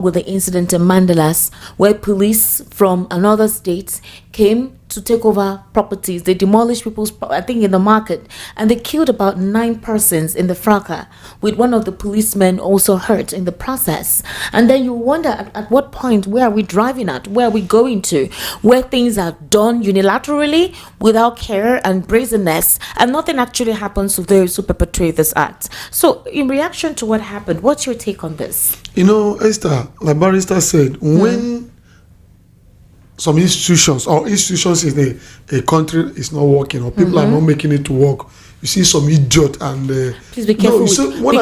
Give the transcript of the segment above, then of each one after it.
with the incident in Mandalas, where police from another state came to take over properties. They demolished people's, I think, in the market, and they killed about 9 persons in the fracas, with one of the policemen also hurt in the process. And then you wonder at what point, where are we driving at? Where are we going to? Where things are done unilaterally without care and brazenness, and nothing actually happens to those who perpetrate this act. So in reaction to what happened, what's your take on this? You know, Esther, like Barrister said, when some institutions or institutions in a country is not working, or people are not making it to work, you see some idiot and please be careful.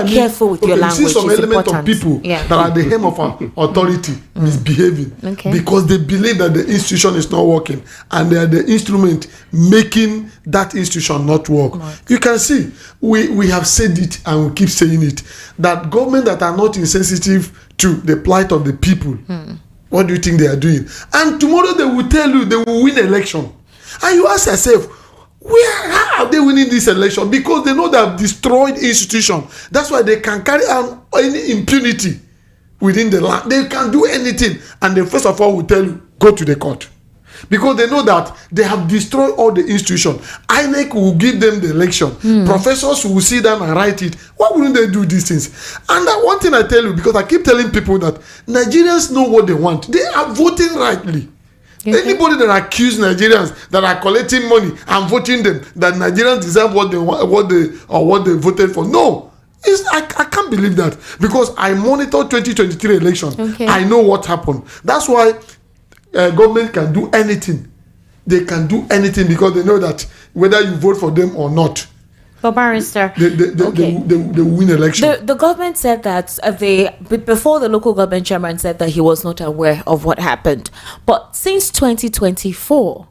Careful with your language. You see some element of people that are the hem of our authority misbehaving because they believe that the institution is not working, and they are the instrument making that institution not work. You can see we have said it and we keep saying it, that government that are not insensitive to the plight of the people, what do you think they are doing? And tomorrow they will tell you they will win election, and you ask yourself, how are they winning this election? Because they know they have destroyed institution. That's why they can carry on any impunity within the land. They can do anything, and they first of all will tell you, go to the court, because they know that they have destroyed all the institution. INEC will give them the election. Professors will sit down and write it. Why wouldn't they do these things? And that one thing I tell you, because I keep telling people that Nigerians know what they want. They are voting rightly. Anybody that accuse Nigerians that are collecting money and voting them, that Nigerians deserve what they want, what they voted for. No, I can't believe that, because I monitor 2023 election. I know what happened. That's why government can do anything. They can do anything because they know that whether you vote for them or not, but Barrister, they win election. The government said that before the local government chairman said that he was not aware of what happened. But since 2024,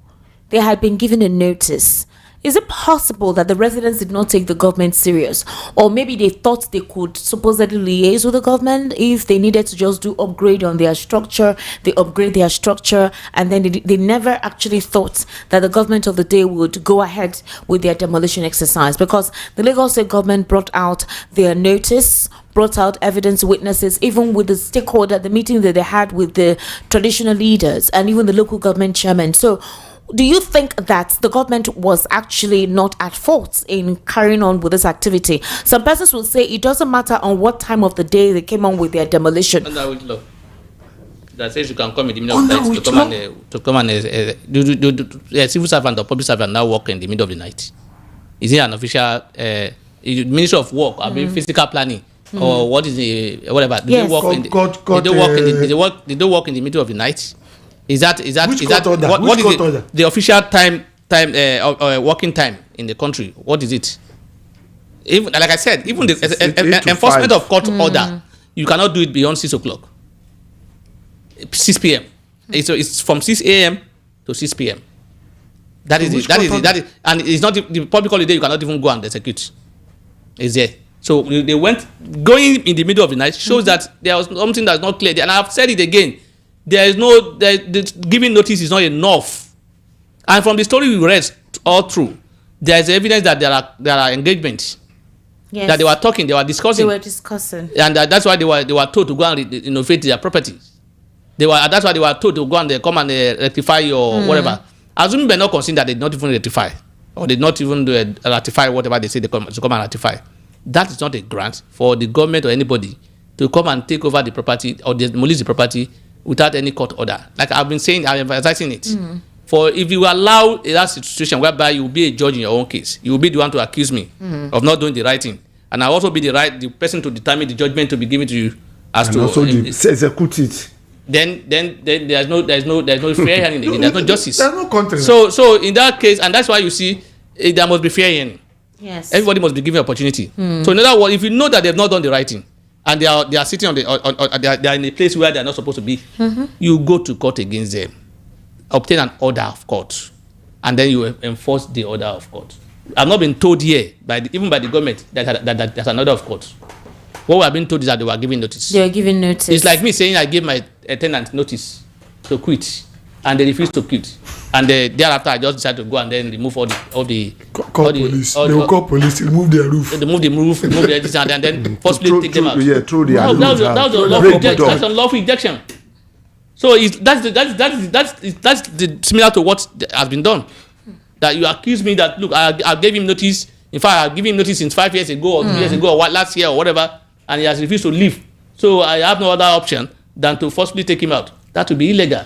they had been given a notice. Is it possible that the residents did not take the government serious, or maybe they thought they could supposedly liaise with the government if they needed to just do upgrade on their structure? They upgrade their structure, and then they never actually thought that the government of the day would go ahead with their demolition exercise, because the Lagos State government brought out their notice, brought out evidence, witnesses, even with the stakeholder, the meeting that they had with the traditional leaders and even the local government chairman. So do you think that the government was actually not at fault in carrying on with this activity? Some persons will say it doesn't matter on what time of the day they came on with their demolition. That says you can come in the middle of the night to come and do civil servant or public servant now work in the middle of the night. Is it an official Ministry of Work? I mean, physical planning, or what is the whatever? They don't work in the middle of the night. Is that what is the official time working time in the country? What is it? Even like I said, even the enforcement of court order, you cannot do it beyond 6 o'clock, 6 p.m. So it's from 6 a.m. to 6 p.m. That is it. And it's not the public holiday. You cannot even go and execute. It's there. So they went going in the middle of the night shows that there was something that's not clear. And I've said it again. Giving notice is not enough. And from the story we read all through, there is evidence that there are engagements. Yes. That they were talking, they were discussing. And that's why they were told to go and innovate their properties. That's why they were told to go and come and rectify or whatever. Assuming they're not concerned that they did not even rectify, or did not even ratify whatever they say they come and ratify. That is not a grant for the government or anybody to come and take over the property or demolish the property without any court order. Like I've been saying, I'm emphasizing it. For if you allow that situation whereby you will be a judge in your own case, you will be the one to accuse me of not doing the right thing, and I'll also be the person to determine the judgment to be given to you as to also execute it. Then there's no fair hearing again. There's no justice. There's no content. So in that case, and that's why you see there must be fair hearing. Yes. Everybody must be given opportunity. So in other words, if you know that they've not done the right thing, and they are sitting they are in a place where they are not supposed to be, you go to court against them, obtain an order of court, and then you enforce the order of court. I've not been told here even by the government that there's an order of court. What we have been told is that they were giving notice. They were giving notice. It's like me saying I gave my tenant notice to quit. and they refused to quit. And thereafter, I just decided to go and then remove all the police. They will call police, remove their roof. They remove the roof, remove the edition, and then forcibly take them out. Yeah, through the that's unlawful ejection. So that's similar to what has been done. That you accuse me that, look, I gave him notice. In fact, I gave him notice since 5 years ago or 2 years ago or last year or whatever, and he has refused to leave. So I have no other option than to forcibly take him out. That would be illegal.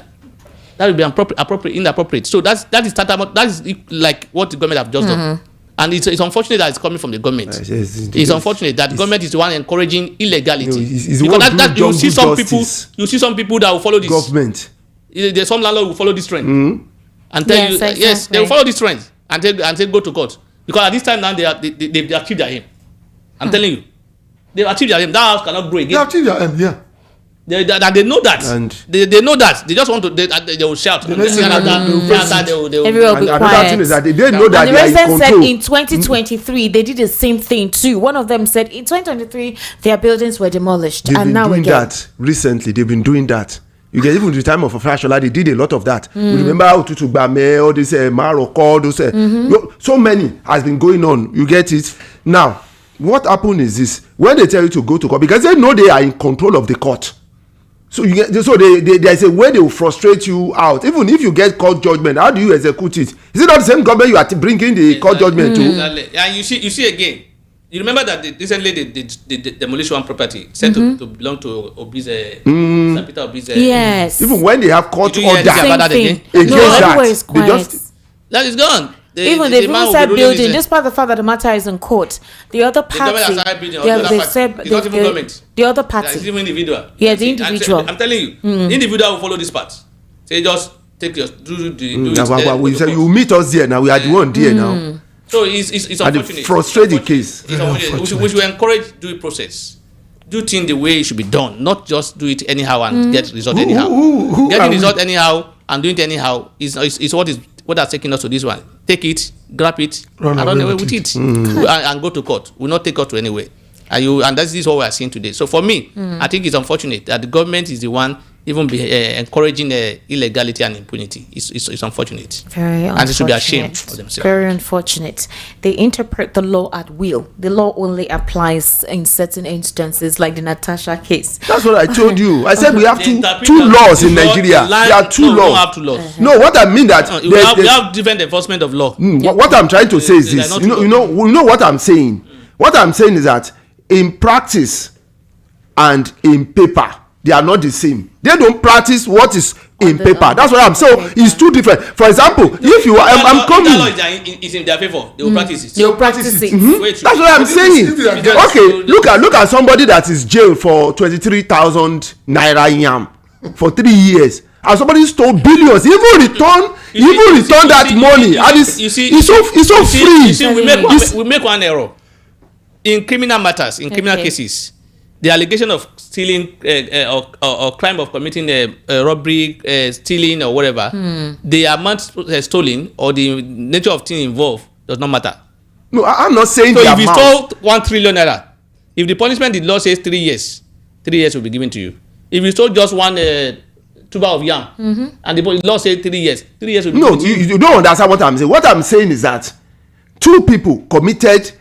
That would be inappropriate. So that is like what the government have just done. And it's unfortunate that it's coming from the government. It's unfortunate that the government is the one encouraging illegality. Because you see some people that will follow this. Government. There's some landlord will follow this trend. And tell you, exactly. Yes, they will follow this trend and say go to court. Because at this time now, they've achieved their aim. I'm telling you. They've achieved their aim. That house cannot grow again. They achieved their aim, yeah. They know that. And they know that. They just want to, they will shout. Everyone will be quiet. Thing is that they know that and the resident said in 2023, they did the same thing too. One of them said in 2023, their buildings were demolished. And now we're doing that recently. They've been doing that. You get even the time of Fashola, they did a lot of that. We remember how to Gbame, all this Morocco, those so many has been going on. You get it? Now, what happened is this: when they tell you to go to court, because they know they are in control of the court. So there's a way they will frustrate you out. Even if you get court judgment, how do you execute it? Is it not the same government you are bringing the court judgment to? Exactly. And you see again. You remember that recently they demolished one property said to belong to Obi's, Peter Obi's. Yes. Even when they have court order against that is gone. Even the even said building, despite the fact that the matter is in court, the other party, they said the other party, it's even individual. Yeah, the individual. I'm telling you, the individual will follow this part. Say just take your do you meet us there now. We are the one there now. So it's unfortunate. Frustrate the case. We should encourage due process. Do things the way it should be done, not just do it anyhow and get result anyhow. Getting result anyhow and doing it anyhow is what has taken us to this one. Take it, grab it, and run away with it, and go to court. We'll not take court to anywhere. And this is what we are seeing today. So for me, I think it's unfortunate that the government is the one even encouraging illegality and impunity. It's unfortunate. Very unfortunate. And they should be ashamed of themselves. Very unfortunate. They interpret the law at will. The law only applies in certain instances, like the Natasha case. That's what I told you. I said we have two laws in Nigeria. There are two laws. We don't have two laws. No, what I mean that we have different enforcement of law. What I'm trying to say is this. You know what I'm saying. What I'm saying is that in practice and in paper, they are not the same. They don't practice what is in paper. That's what I'm saying. It's two different. For example, if you are, I'm coming. Is in their favor. They will practice it. They will practice it. That's what I'm saying. Okay, look at somebody that is jailed for 23,000 naira yam for 3 years, and somebody stole billions. Even return that money, and it's so free. You see, we make one error in criminal matters, in criminal cases. The allegation of stealing or crime of committing robbery, stealing or whatever, the amount stolen or the nature of thing involved does not matter. No, I'm not saying so the if amount. you stole 1 trillion naira, if the punishment the law says 3 years, 3 years will be given to you. If you stole just one tuber of yam and the law says 3 years, 3 years will be given to you. You don't understand what I'm saying. What I'm saying is that two people committed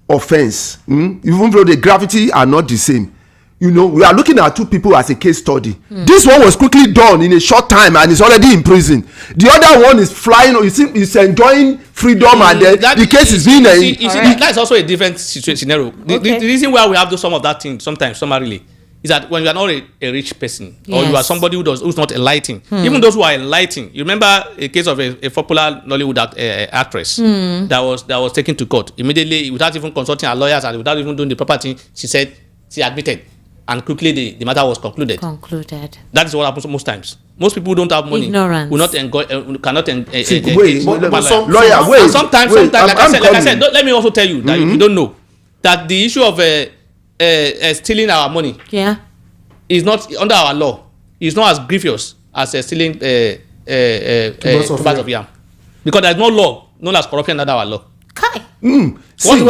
offense, even though the gravity are not the same. We are looking at two people as a case study. This one was quickly done in a short time and is already in prison. The other one is flying, is enjoying freedom, and the case is being. That's also a different scenario. The reason why we have some of that thing sometimes summarily is that when you are not a rich person, or you are somebody who's not enlightened, even those who are enlightened. You remember a case of a popular Nollywood actress that was taken to court immediately without even consulting her lawyers and without even doing the proper thing. She said she admitted, and quickly the matter was concluded. That is what happens most times. Most people who don't have money. Ignorance. Will not cannot Wait. Sometimes, like I said, let me also tell you that if you don't know that the issue of stealing our money is not under our law. It's not as grievous as stealing tubers of yam, because there is no law known as corruption under our law. Kai. What we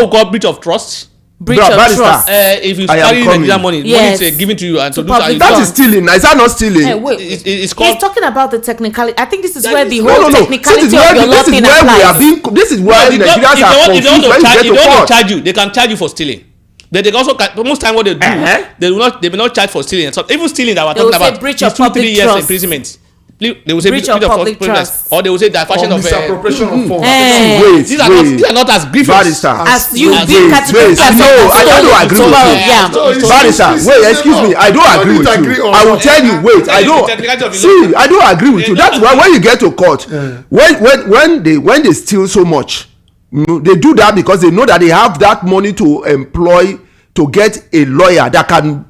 call breach of trust. breach of trust. If you carry Nigerian money, yes. money is given to you and to do that is stealing. Is that not stealing? Hey, wait. It's called. He's talking about the technicality. I think this is that where is, the whole technicality of your law thing applies. This is where Nigerians are confused when you get to court. court. Charge you. They can charge you for stealing. They also most time what they do, they will not charge for stealing. So even stealing that we're talking about, breach of 2-3 years trust. imprisonment. They will say breach of public trust, or they will say diversion of misappropriation of funds. These are not as grievous as you being categorized. No, I don't agree with you. Barrister, wait, excuse me, I don't agree with you. I will tell you, wait, I don't agree with you. That's why when you get to court, when they steal so much, they do that because they know that they have that money to employ to get a lawyer that can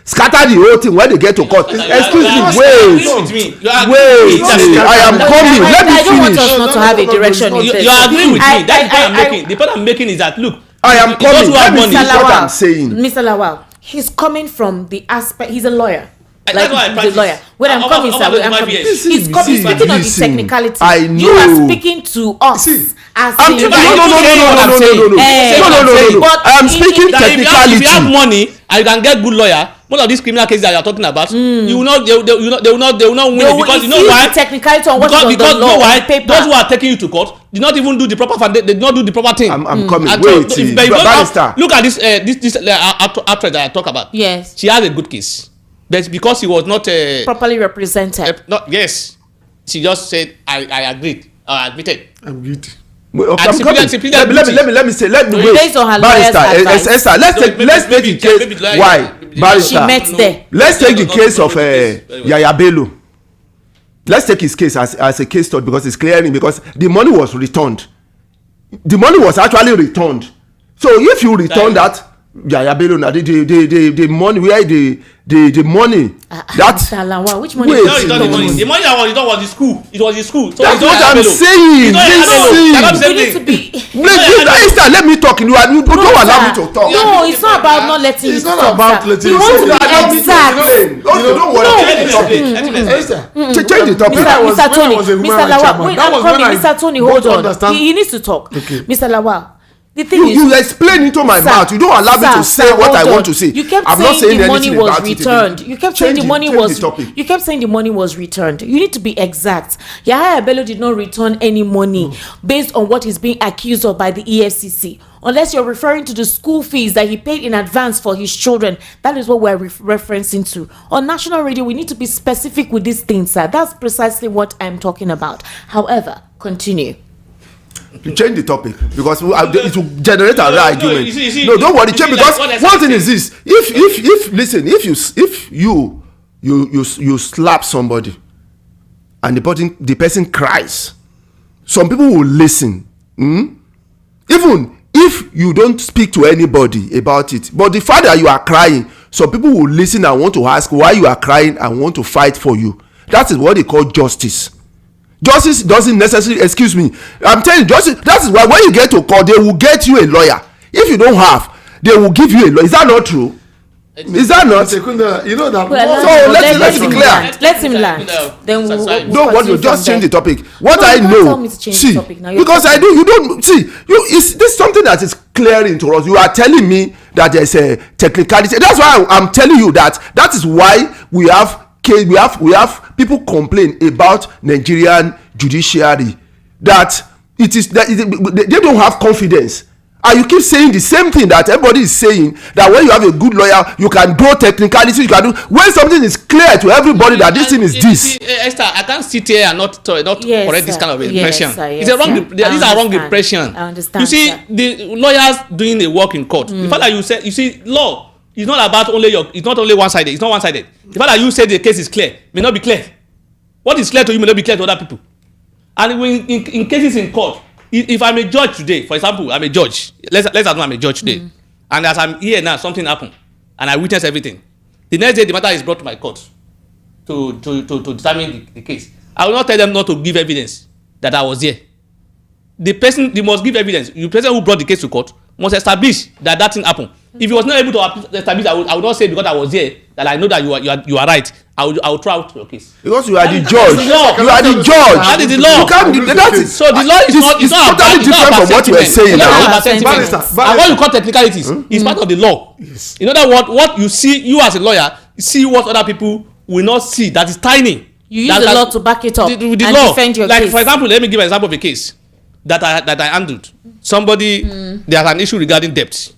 scatter the whole thing when they get to court. Excuse me, wait. I am coming. Let me finish. I don't want us not to have a direction in this. You are agreeing with me. That's the point I'm making. The point I'm making is that look, I am coming. Let me finish what I'm saying. Mr. Lawal, he's coming from the aspect. He's a lawyer. Like he's a lawyer. When I'm coming, sir, when I'm coming. He's speaking on the technicality. I know. You are speaking to us. No. I'm speaking technicality. If you have money and you can get good lawyer, most of these criminal cases that you are talking about, you will not. They will not win it because you know why? Technicality on what is on the law. You know why? Those who are taking you to court did not even do the proper. They did not do the proper thing. I'm coming. Wait, Barrister. Look at this actress that I talk about. Yes. She has a good case. But because he was not properly represented. Yes, she just said, "I agreed. I admitted." I'm guilty. Let me say. Let me wait. Based on her lawyer's advice. Esther, let's take the case. Why, Barrister? She met there. Let's take the case of Yaya Bello. Let's take his case as a case study because it's clearing because the money was returned. The money was actually returned. So if you return that. Yaya Bello na the money where the money that which money? No, it's not the money. The money that was returned was the school. It was the school. So that's what I'm saying. Let me talk. You don't allow me to talk. No, it's not about not letting you talk. It's not about letting you talk. You want to be exact. Don't worry. Change the topic. Mr. Lawal, wait, I'm coming. Mr. Tony, hold on. He needs to talk. Mr. Lawal. The thing is, you explain into my mouth. You don't allow me to say what I want to say. You kept saying the money was returned. You kept saying the money was. You kept saying the money was returned. You need to be exact. Yahaya Bello did not return any money based on what is being accused of by the EFCC. Unless you're referring to the school fees that he paid in advance for his children. That is what we're referencing to. On national radio, we need to be specific with these things, sir. That's precisely what I'm talking about. However, continue. You change the topic because it will generate another argument. No, don't worry, change because one thing is this: if you slap somebody and the person cries, some people will listen. Even if you don't speak to anybody about it, but the fact that you are crying, some people will listen and want to ask why you are crying and want to fight for you. That is what they call justice. Justice doesn't necessarily, excuse me, I'm telling you, justice, that is why when you get to court, they will get you a lawyer. If you don't have, they will give you a lawyer. Is that not true? Is that not? You know that. So let's be clear. Let him land. Then don't want to just change the topic. What I know, see, because I do. You don't see. This is something that is clearing to us. You are telling me that there's a technicality. That's why I'm telling you that is why we have people complain about Nigerian judiciary that they don't have confidence. And you keep saying the same thing that everybody is saying, that when you have a good lawyer, you can do technicalities, you can do. When something is clear to everybody that this thing is this. Esther, I can't sit here and not correct this kind of impression. It's a wrong. These are wrong impression. I understand. You see, the lawyers doing the work in court. The fact that you say, you see, law is not about it's not only one-sided. It's not one-sided. The fact that you say the case is clear may not be clear. What is clear to you may not be clear to other people. And when in cases in court, if I'm a judge today, for example, I'm a judge. Let's assume I'm a judge today, and as I'm here now, something happened, and I witness everything. The next day, the matter is brought to my court to determine the case. I will not tell them not to give evidence that I was there. The person, they must give evidence. The person who brought the case to court must establish that thing happened. If he was not able to establish, I would not say because I was there that I know that you are right. I will throw out your case. Because you are the judge. You are the judge. That is the law. You can't. That is so the law is not totally different from what you are saying now. And what you call technicalities is part of the law. Yes. In other words, what you see, you as a lawyer, see what other people will not see. That is tiny. You use the law to back it up and defend your case. Like for example, let me give an example of a case that I handled. Somebody, there's an issue regarding debt.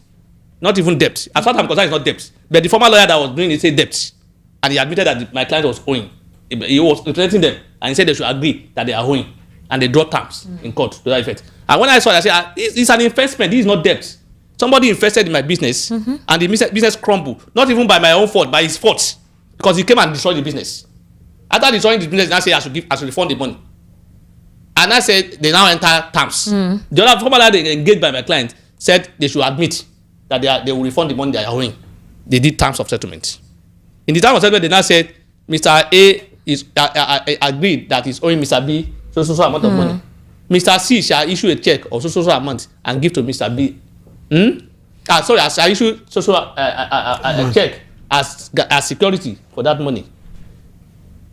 Not even debt. As far as I'm concerned, it's not debt. But the former lawyer that was doing it said debt. And he admitted that my client was owing. He was representing them. And he said they should agree that they are owing. And they draw terms in court to that effect. And when I saw it, I said, it's an investment. This is not debt. Somebody invested in my business. And the business crumbled. Not even by my own fault, by his fault. Because he came and destroyed the business. After destroying the business, I said I should refund the money. And I said they now enter terms. The other former lawyer engaged by my client said they should admit that they will refund the money they are owing. They did terms of settlement. In the terms of settlement, they now said Mr. A is agreed that he's owing Mr. B so amount of money. Mr. C shall issue a check of so amount and give to Mr. B. I shall issue a check as security for that money.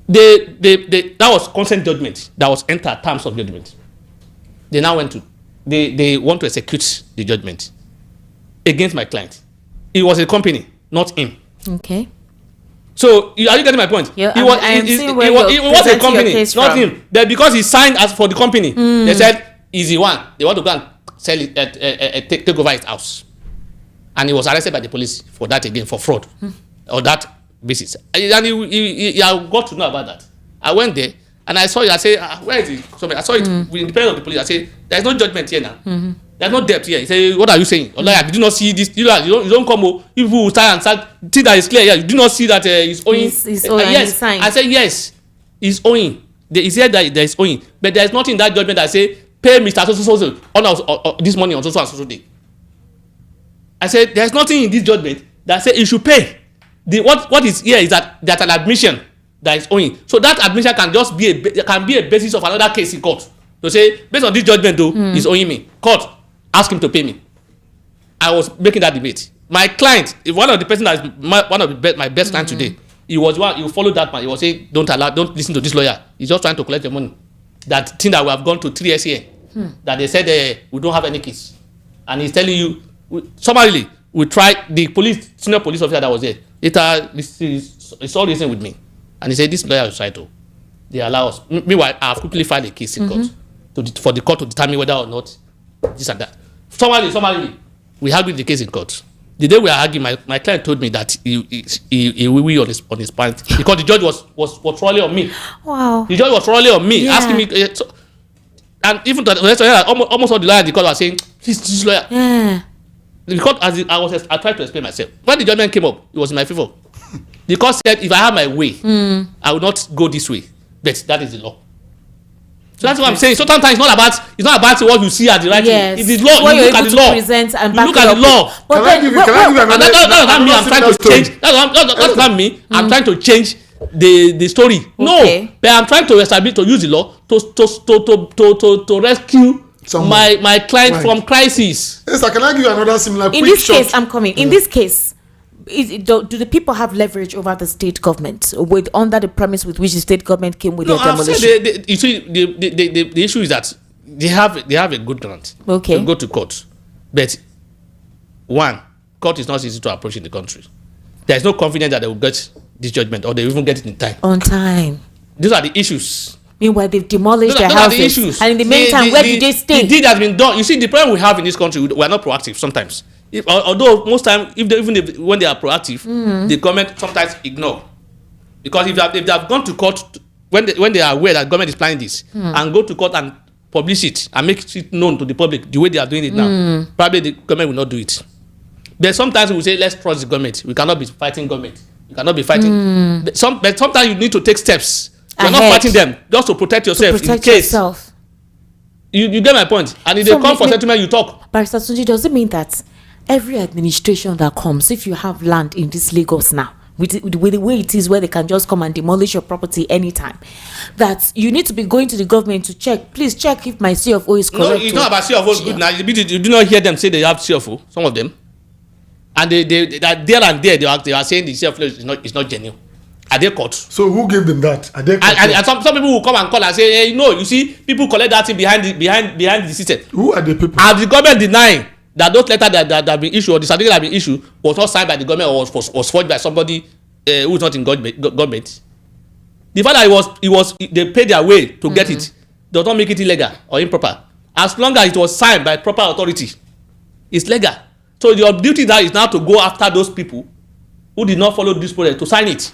That was consent judgment that was entered terms of judgment. They now went to they want to execute the judgment against my client. It was a company, not him. Okay. So are you getting my point? Yeah, it was a company, not him. Then because he signed as for the company, they said he's the one. They want to go and sell it, take over his house, and he was arrested by the police for that again, for fraud, or that basis. And he got to know about that. I went there and I saw it. I said, where is it? So I saw it with the independent of the police. I said, there's no judgment here now. There's no debt here. He said, what are you saying? Like, did you not see this? You don't come. People will start and start. See that it's clear here. You do not see that he's owing. He's owing. Yes. I said, yes, he's owing. He said that there is owing. But there is nothing in that judgment that say, pay Mr. So on this money on so and so day. I said, there's nothing in this judgment that say you should pay. What is here is that there's an admission that is owing. So that admission can just be a basis of another case in court. To say, based on this judgment though, he's owing me. Court, ask him to pay me. I was making that debate. My client, one of the person that is my best client today, he followed that man. He was saying, don't listen to this lawyer. He's just trying to collect your money. That thing that we have gone to 3 years here, that they said we don't have any case. And he's telling you, summarily, we tried, the senior police officer that was there, later, it's all listening with me. And he said, this lawyer is right to. They allow us. Meanwhile, I have quickly filed a case in court for the court to determine whether or not this and that. Summarily, we argued the case in court. The day we are arguing, my client told me that he will on his point because the judge was rolling on me. Wow. The judge was rolling on me, asking me. And even to the rest of the almost all the lawyers in the court were saying, this lawyer. Yeah. Because I tried to explain myself. When the judgment came up, it was in my favor. The court said, if I have my way, I will not go this way. But that is the law. So that's what I'm saying. So sometimes it's not about what you see at the right thing. It is law. You look at the law. You look at the law. Can I give you another? That's not me. I'm trying to change. That's not me. I'm trying to change the story. No, but I'm trying to establish, to use the law to rescue my client from crisis. Yes, can I give you another similar? In this case, I'm coming. In this case, do the people have leverage over the state government under the premise with which the state government came with their demolition? You see, the issue is that they have a good grant. Okay. They go to court, but court is not easy to approach in the country. There is no confidence that they will get this judgment or they will even get it in time. On time. These are the issues. Meanwhile, they've demolished their houses. The issues. And in the meantime, where did they stay? The deed has been done. You see, the problem we have in this country, we are not proactive sometimes. Although most times, when they are proactive, the government sometimes ignore. Because if they have gone to court, when they are aware that government is planning this, and go to court and publish it and make it known to the public the way they are doing it now, probably the government will not do it. But sometimes we say, let's trust the government. We cannot be fighting government. We cannot be fighting. But sometimes you need to take steps. You're not fighting them just to protect yourself in case. You get my point. And if they come for settlement, you talk. Barrister Tunji, does it mean that every administration that comes, if you have land in this Lagos now, with the way it is, where they can just come and demolish your property anytime, that you need to be going to the government to check, please check if my CFO is correct? No, it's not about CFO is good now. You do not hear them say they have CFO, some of them. And they there and there, they are saying the CFO is not genuine. Are they caught? So who gave them that? Are they caught? And some people will come and call and say, hey, you see, people collect that thing behind the system. Who are the people? And the government denying that those letters that have been issued or the certificate that have been issued was not signed by the government or was forged by somebody who is not in government. The fact that they paid their way to get it does not make it illegal or improper. As long as it was signed by proper authority, it's legal. So your duty now is now to go after those people who did not follow this process to sign it.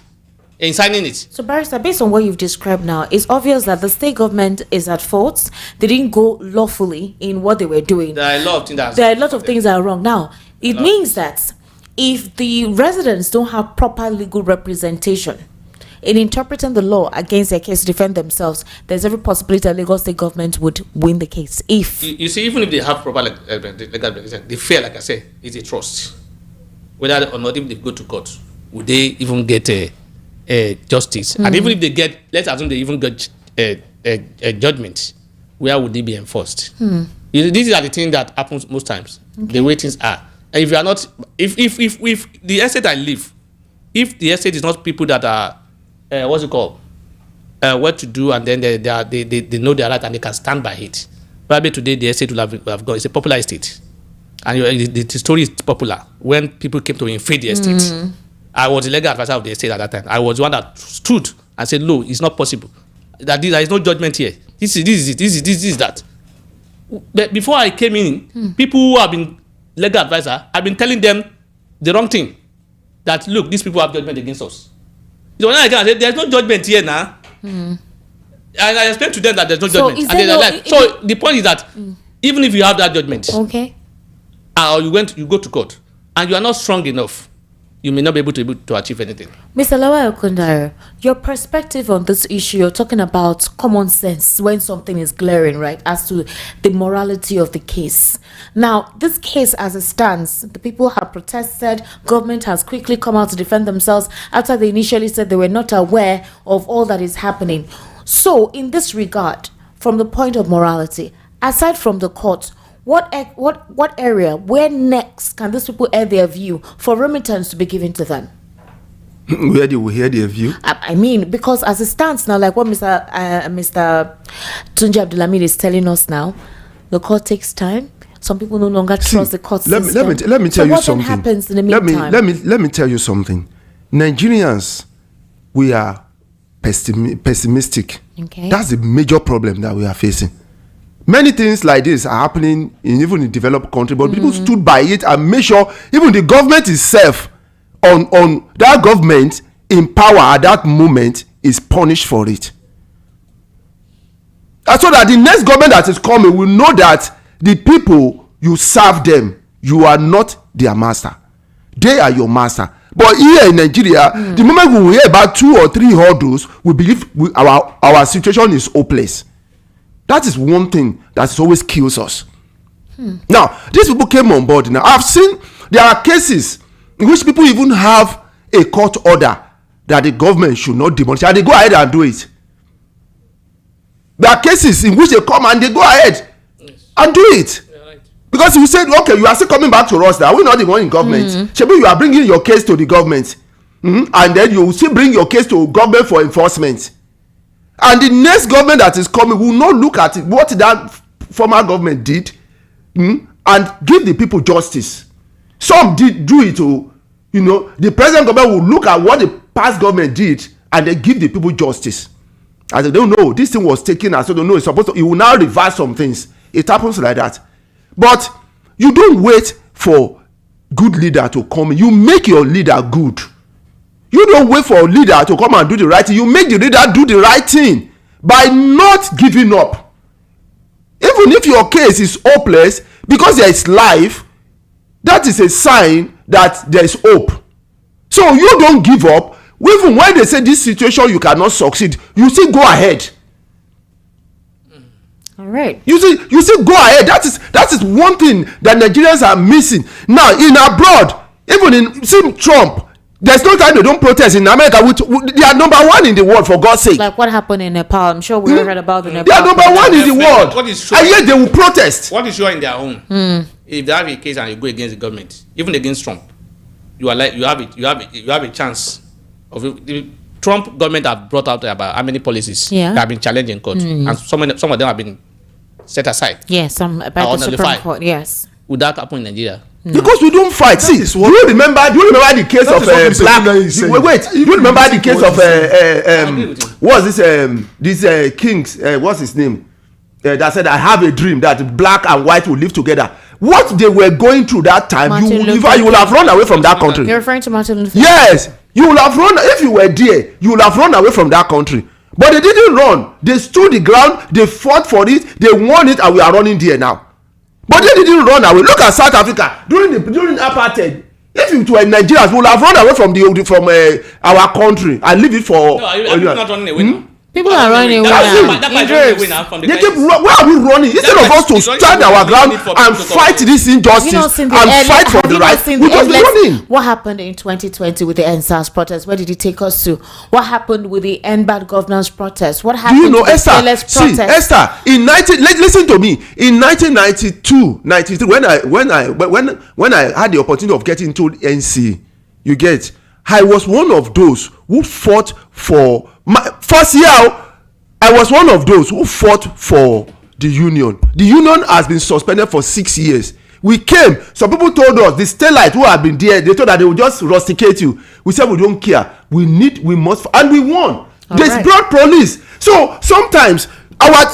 In signing it. So Barrister, based on what you've described now, it's obvious that the state government is at fault. They didn't go lawfully in what they were doing. There are a lot of things that are wrong. Now, it means that if the residents don't have proper legal representation in interpreting the law against their case to defend themselves, there's every possibility that Lagos state government would win the case. If you see, even if they have proper legal representation, they fear, like I said, it's a trust. Whether or not if they go to court, would they even get justice? And even if they get, let's assume they even get a judgment, where would they be enforced? These are the things that happens most times. The way things are. And if you are not, if the estate I live, if the estate is not people that are what's it called, what to do, and then they know their right and they can stand by it. Probably today the estate will have gone. It's a popular estate, and the story is popular. When people came to invade the estate, I was the legal advisor of the estate at that time. I was the one that stood and said, "No, it's not possible. That there is no judgment here. This is that." But before I came in, people who have been legal advisor, I've been telling them the wrong thing. That look, these people have judgment against us. So when I came, I said, "There's no judgment here now." And I explained to them that there's no judgment. So the point is that even if you have that judgment, okay, or you go to court and you are not strong enough, you may not be able to achieve anything. Mr. Lawal Okundare, your perspective on this issue, you're talking about common sense when something is glaring, right, as to the morality of the case. Now, this case as it stands, the people have protested, government has quickly come out to defend themselves after they initially said they were not aware of all that is happening. So, in this regard, from the point of morality, aside from the court, what area, where next can these people air their view for remittance to be given to them? Where do we hear their view? I mean, because as it stands now, like what Mr. Tunji Abdulhamid is telling us now, the court takes time. Some people no longer trust the court system. Let me tell you something. What happens in the meantime? Let me tell you something. Nigerians, we are pessimistic. Okay. That's the major problem that we are facing. Many things like this are happening even in developed countries, but people stood by it and made sure even the government itself on that government in power at that moment is punished for it. And so that the next government that is coming will know that the people you serve them, you are not their master. They are your master. But here in Nigeria, the moment we hear about 2 or 3 hurdles, we believe our situation is hopeless. That is one thing that always kills us. Now, these people came on board now. I've seen there are cases in which people even have a court order that the government should not demolish, and they go ahead and do it. There are cases in which they come and they go ahead and do it. Right. Because you said, okay, you are still coming back to us now. We're not the one in government. Maybe you are bringing your case to the government. And then you will still bring your case to government for enforcement. And the next government that is coming will not look at it, what that former government did, and give the people justice. Some did do it, the present government will look at what the past government did and then give the people justice. As they don't know, this thing was taken as so they know it's supposed to, it will now reverse some things. It happens like that. But you don't wait for good leader to come in. You make your leader good. You don't wait for a leader to come and do the right thing. You make the leader do the right thing by not giving up. Even if your case is hopeless, because there is life, that is a sign that there is hope. So you don't give up. Even when they say this situation you cannot succeed, you still go ahead. All right. You see, go ahead. That is one thing that Nigerians are missing. Now, in abroad, even in Trump, there's no time they don't protest in America. They are number 1 in the world, for God's sake. Like what happened in Nepal. I'm sure we heard about the Nepal. They are number 1 in the world. And yet they will protest. What is sure in their own? If they have a case and you go against the government, even against Trump, you have a chance of 2 Trump government have brought out about how many policies that have been challenged in court, and some of them have been set aside. Yes, some about the Supreme Court. Yes. Would that happen in Nigeria? Because we don't fight. See, do you remember the case of black? Wait, do you remember the case of what's this kings? What's his name? That said, I have a dream that black and white will live together. What they were going through that time, you will have run away from that country. You're referring to Martin Luther? Yes, you will have run. If you were there, you will have run away from that country. But they didn't run. They stood the ground. They fought for it. They won it, and we are running there now. But they didn't run away. Look at South Africa during apartheid. If it were Nigerians, we would have run away from our country and leave it for. No, are you not running away now? People are running away now. They keep where are we running? Instead of us to stand our ground and fight this injustice and fight for the right, we just be running. What happened in 2020 with the NSAS protest? Where did it take us to? What happened with the End Bad Governance protest? What happened? Do you know, with Esther? the protest? Esther, listen to me. In 1992, 93, when I had the opportunity of getting into NC, you get, I was one of those who fought for. First year, I was one of those who fought for the union. The union has been suspended for 6 years. We came, some people told us, the Starlight who have been there, they thought that they would just rusticate you. We said we don't care. We must, and we won. They brought police. So sometimes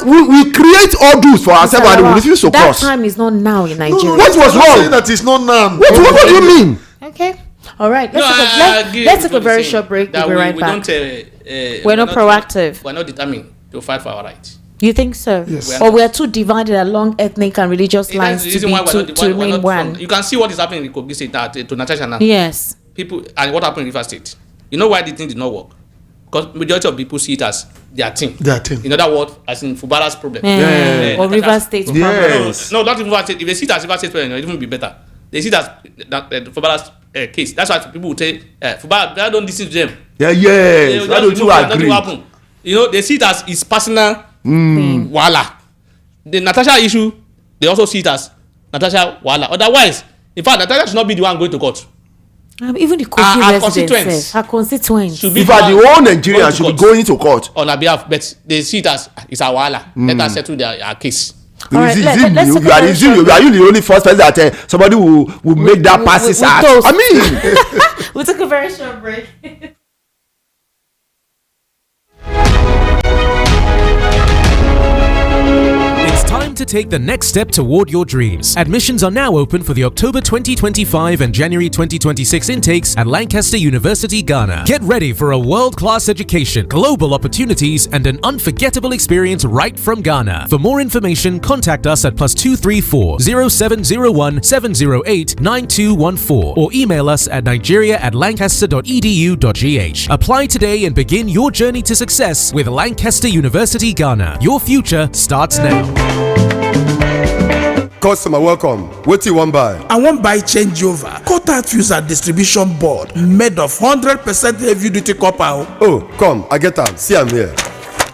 we create all dues for ourselves and we refuse to cross. That time is not now in Nigeria. No, what was wrong? That is not now. What do you mean? Okay. All right. Let's take a very short break. We'll be right back. We're not proactive. We're not determined to fight for our rights. You think so? Yes. Or we are too divided along ethnic and religious lines to remain one? You can see what is happening in Kogi State to Natasha now. Yes. People, and what happened in River State. You know why the thing did not work? Because majority of people see it as their thing. In other words, as in Fubara's problem. Or River State's problem. Yes. No, not River State. If they see it as River State's problem, it will even be better. They see it as Fubara's case. That's why people will say, Fubara, don't listen to them. Yes. Why don't you agree? You know, they see it as his personal wala. The Natasha issue, they also see it as Natasha wala. Otherwise, in fact, Natasha should not be the one going to court. Even the constituents, her constituents. In fact, the whole Nigeria should be going to court on her behalf, but they see it as it's a wala. Let us settle their case. Right, you are you the only first person that somebody will make that passes out? I mean, we took a very short break. Time to take the next step toward your dreams. Admissions are now open for the October 2025 and January 2026 intakes at Lancaster University, Ghana. Get ready for a world-class education, global opportunities, and an unforgettable experience right from Ghana. For more information, contact us at +234 0701 708 9214 or email us at nigeria@lancaster.edu.gh. Apply today and begin your journey to success with Lancaster University, Ghana. Your future starts now. Customer, welcome. What do you want buy? I want buy changeover. Cutout fuse and distribution board made of 100% heavy duty copper. Oh, come, I get am. See, I'm here.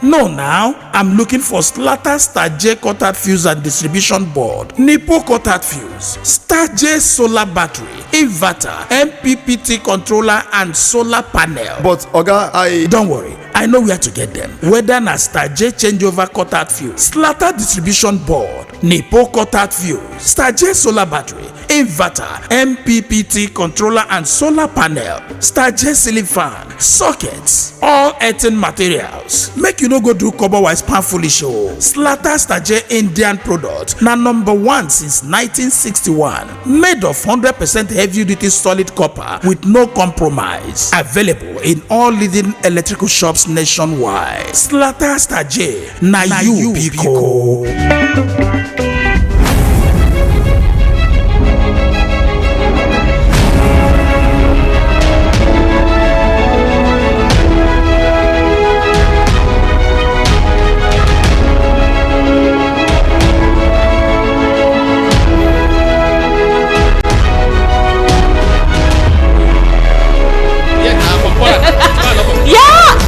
No, now I'm looking for Slatter Star J cutout fuse and distribution board, Nipo cutout fuse, Star J solar battery, inverter, MPPT controller, and solar panel. But Oga, don't worry, I know where to get them. Whether na Star J changeover cutout fuse, Slatter distribution board, Nipo cutout fuse, Star J solar battery, inverter, MPPT controller, and solar panel, Star J ceiling fan, sockets, all earthen materials. Make you no go do cover wise pan foolish show. Slatter Star J Indian product na #1 since 1961. Made of 100% heavy duty solid copper with no compromise. Available in all leading electrical shops nationwide. Slatter Star J na you Pico.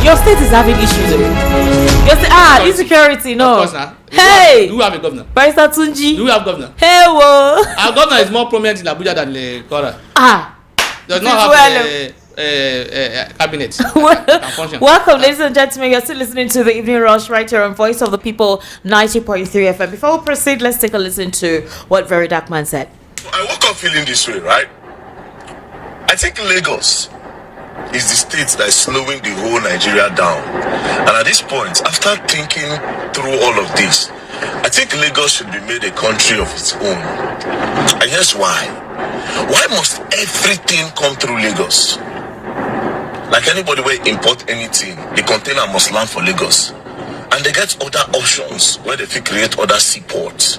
Your state is having issues. Insecurity, no. Of course, hey! Do we have a governor? Barrister Tunji. Do we have governor? Hey, whoa! Our governor is more prominent in Abuja than Kora. Does not have cabinet. Welcome, ladies and gentlemen. You're still listening to the Evening Rush right here on Voice of the People 90.3 FM. Before we proceed, let's take a listen to what Very Dark Man said. I woke up feeling this way, right? I think Lagos is the state that is slowing the whole Nigeria down. And at this point, after thinking through all of this, I think Lagos should be made a country of its own. And here's why. Why must everything come through Lagos? Like anybody will import anything, the container must land for Lagos. And they get other options where they can create other seaports.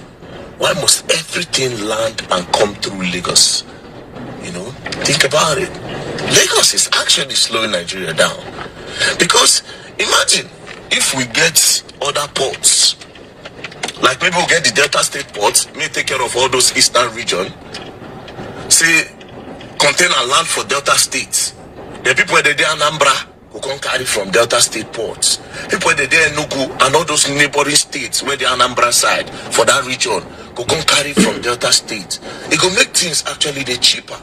Why must everything land and come through Lagos? You know, think about it. Lagos is actually slowing Nigeria down. Because imagine if we get other ports, like maybe we'll get the Delta State ports, may take care of all those eastern region. Say, container land for Delta State. The people where they there Anambra who can carry from Delta State ports. People where they there Enugu and all those neighboring states where the Anambra side for that region who can carry from Delta State. It will make things actually the cheaper.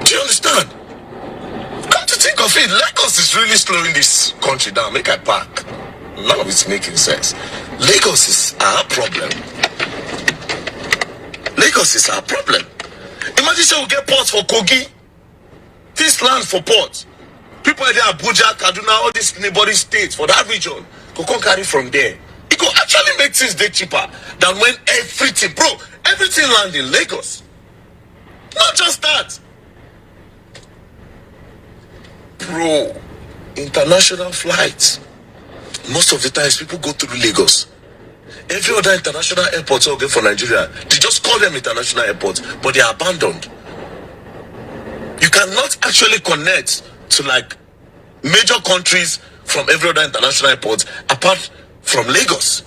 Do you understand? Come to think of it, Lagos is really slowing this country down. Make I park. None of it's making sense. Lagos is our problem. Lagos is our problem. Imagine say we get ports for Kogi. This land for ports. People are there, Abuja, Kaduna, all these neighboring states for that region. Go come carry from there. It could actually make things day cheaper than when everything land in Lagos. Not just that. Bro, international flights. Most of the times people go through Lagos. Every other international airport okay for Nigeria, they just call them international airports, but they are abandoned. You cannot actually connect to like major countries from every other international airport apart from Lagos.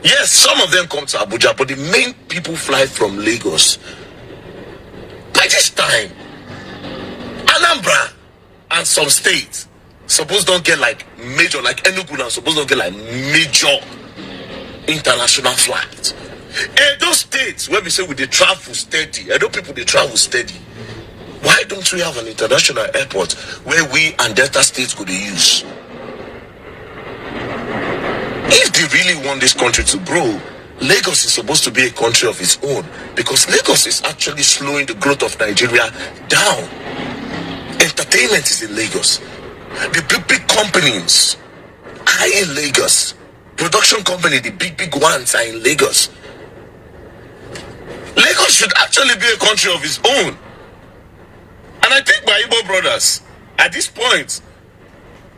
Yes, some of them come to Abuja, but the main people fly from Lagos. By this time, Anambra and some states suppose don't get like major, like Enugu now, suppose don't get like major international flights. Those states where we say we they travel steady, Edo people they travel steady. Why don't we have an international airport where we and Delta states could use? If they really want this country to grow, Lagos is supposed to be a country of its own, because Lagos is actually slowing the growth of Nigeria down. Entertainment is in Lagos. The big companies are in Lagos. Production company, the big ones are in Lagos. Lagos should actually be a country of its own. And I think my Igbo brothers, at this point,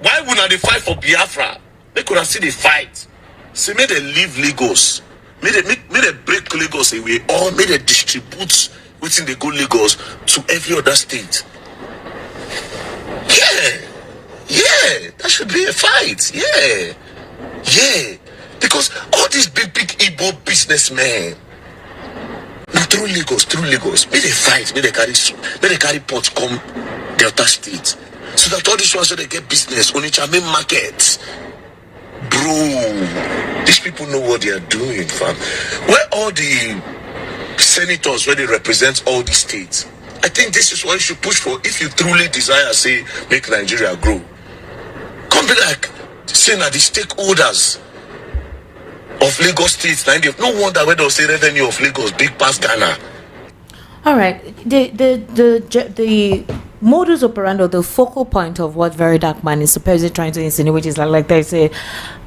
why wouldn't they fight for Biafra? They could have seen the fight. So may they leave Lagos. May they break Lagos away, or may they distribute within the go Lagos to every other state. Yeah, that should be a fight. Yeah. Because all these big Igbo businessmen, now through Lagos, may they fight, may they carry ports come Delta State. So that all these ones so they get business, Onitsha main market. Bro, these people know what they are doing, fam. Where all the senators, where they represent all the states, I think this is what you should push for if you truly desire, say, make Nigeria grow. Come be like, saying that the stakeholders of Lagos State, no wonder when they'll say revenue of Lagos big past Ghana. All right, the modus operandi, the focal point of what Very Dark Man is supposedly trying to insinuate is like there's a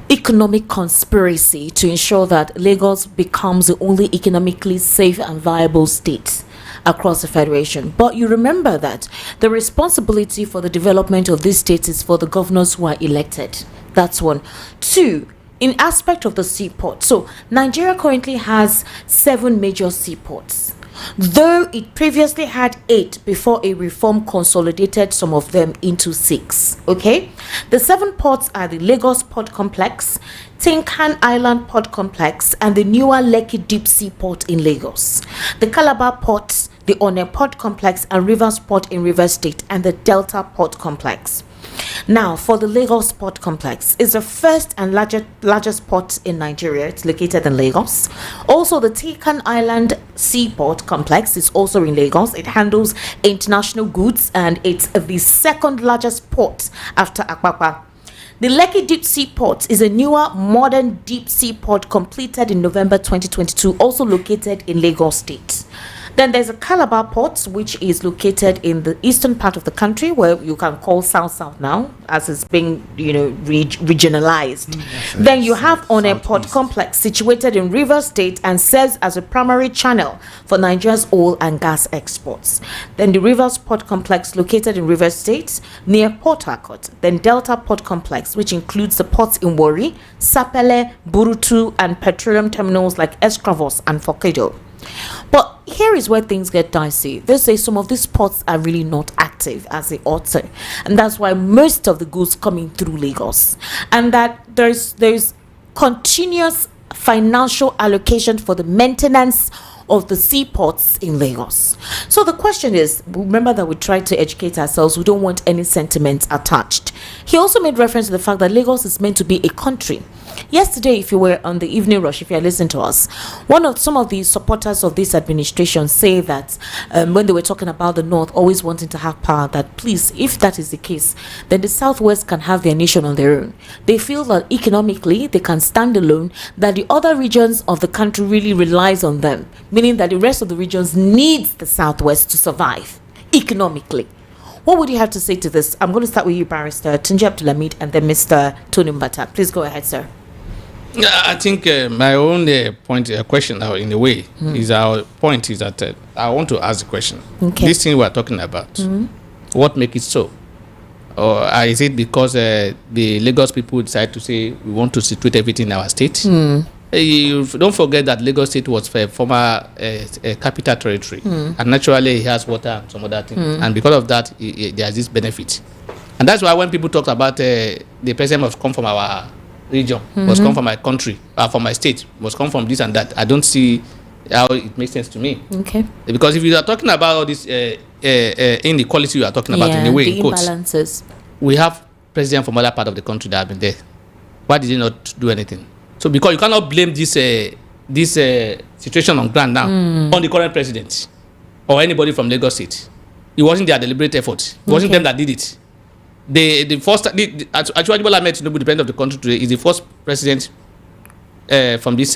economic conspiracy to ensure that Lagos becomes the only economically safe and viable state across the federation. But you remember that the responsibility for the development of these states is for the governors who are elected. That's one. Two, in aspect of the seaport, so Nigeria currently has 7 major seaports, though it previously had 8 before a reform consolidated some of them into 6. Okay, the 7 ports are the Lagos Port Complex, Tinkan Island Port Complex, and the newer Lekki Deep Sea Port in Lagos, the Calabar Port, the Onne Port Complex, and Rivers Port in Rivers State, and the Delta Port Complex. Now, for the Lagos Port Complex, it's the first and largest port in Nigeria. It's located in Lagos. Also, the Tikan Island Seaport Complex is also in Lagos. It handles international goods and it's the second largest port after Apapa. The Lekki Deep Sea Port is a newer, modern deep sea port completed in November 2022, also located in Lagos State. Then there's a Calabar Port, which is located in the eastern part of the country, where you can call South now, as it's being, regionalized. Then you have One Port Complex, situated in Rivers State and serves as a primary channel for Nigeria's oil and gas exports. Then the Rivers Port Complex, located in Rivers State, near Port Harcourt. Then Delta Port Complex, which includes the ports in Warri, Sapele, Burutu, and petroleum terminals like Escravos and Fokedo. But here is where things get dicey. They say some of these ports are really not active as they ought to, and that's why most of the goods coming through Lagos, and that there's continuous financial allocation for the maintenance of the seaports in Lagos. So the question is, remember that we try to educate ourselves. We don't want any sentiments attached. He also made reference to the fact that Lagos is meant to be a country. Yesterday, if you were on the evening rush, if you are listening to us, some of the supporters of this administration say that when they were talking about the North always wanting to have power, that please, if that is the case, then the Southwest can have their nation on their own. They feel that economically they can stand alone, that the other regions of the country really relies on them, meaning that the rest of the regions needs the Southwest to survive economically. What would you have to say to this? I'm going to start with you, Barrister Tunji Abdulhamid, and then Mr. Tony Mbata. Please go ahead, sir. I think my own question, in a way, is our point is that I want to ask the question. Okay. This thing we are talking about, what makes it so? Or is it because the Lagos people decide to say we want to situate everything in our state? You don't forget that Lagos State was a former capital territory, and naturally it has water and some other things, and because of that, there's this benefit. And that's why when people talk about the president must come from our region, must come from my country, from my state, must come from this and that, I don't see how it makes sense to me. Okay. Because if you are talking about all this inequality you are talking about, in a way, the imbalances, we have presidents from other part of the country that have been there. Why did they not do anything? So because you cannot blame this situation on ground now on the current president or anybody from Lagos State. It wasn't their deliberate effort. It wasn't them that did it. The first, actually, Bola Ahmed Tinubu, the president of the country today, is the first president from this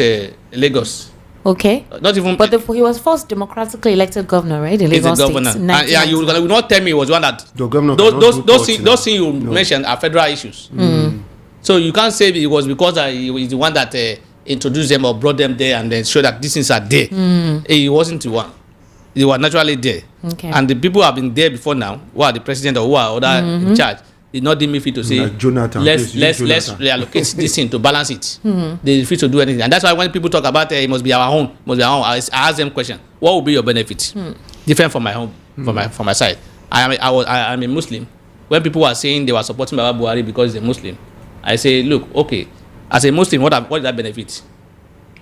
Lagos. Okay. Not even. But he was first democratically elected governor, right? In Lagos State. Yeah, you will not tell me it was one that. The governor. Those things you mentioned are federal issues. So you can't say it was because he was the one that introduced them or brought them there and then showed that these things are there. He wasn't the one. They were naturally there. Okay. And the people who have been there before now, who are the president or who are other in charge, did not deem me fit to say, let's reallocate this thing to balance it. They refuse to do anything. And that's why when people talk about it must be our own, I ask them question, what will be your benefit? Different from my home, from my side. I am a Muslim. When people were saying they were supporting Baba Buhari because he's a Muslim, I say, look, okay, as a Muslim, what does that benefit?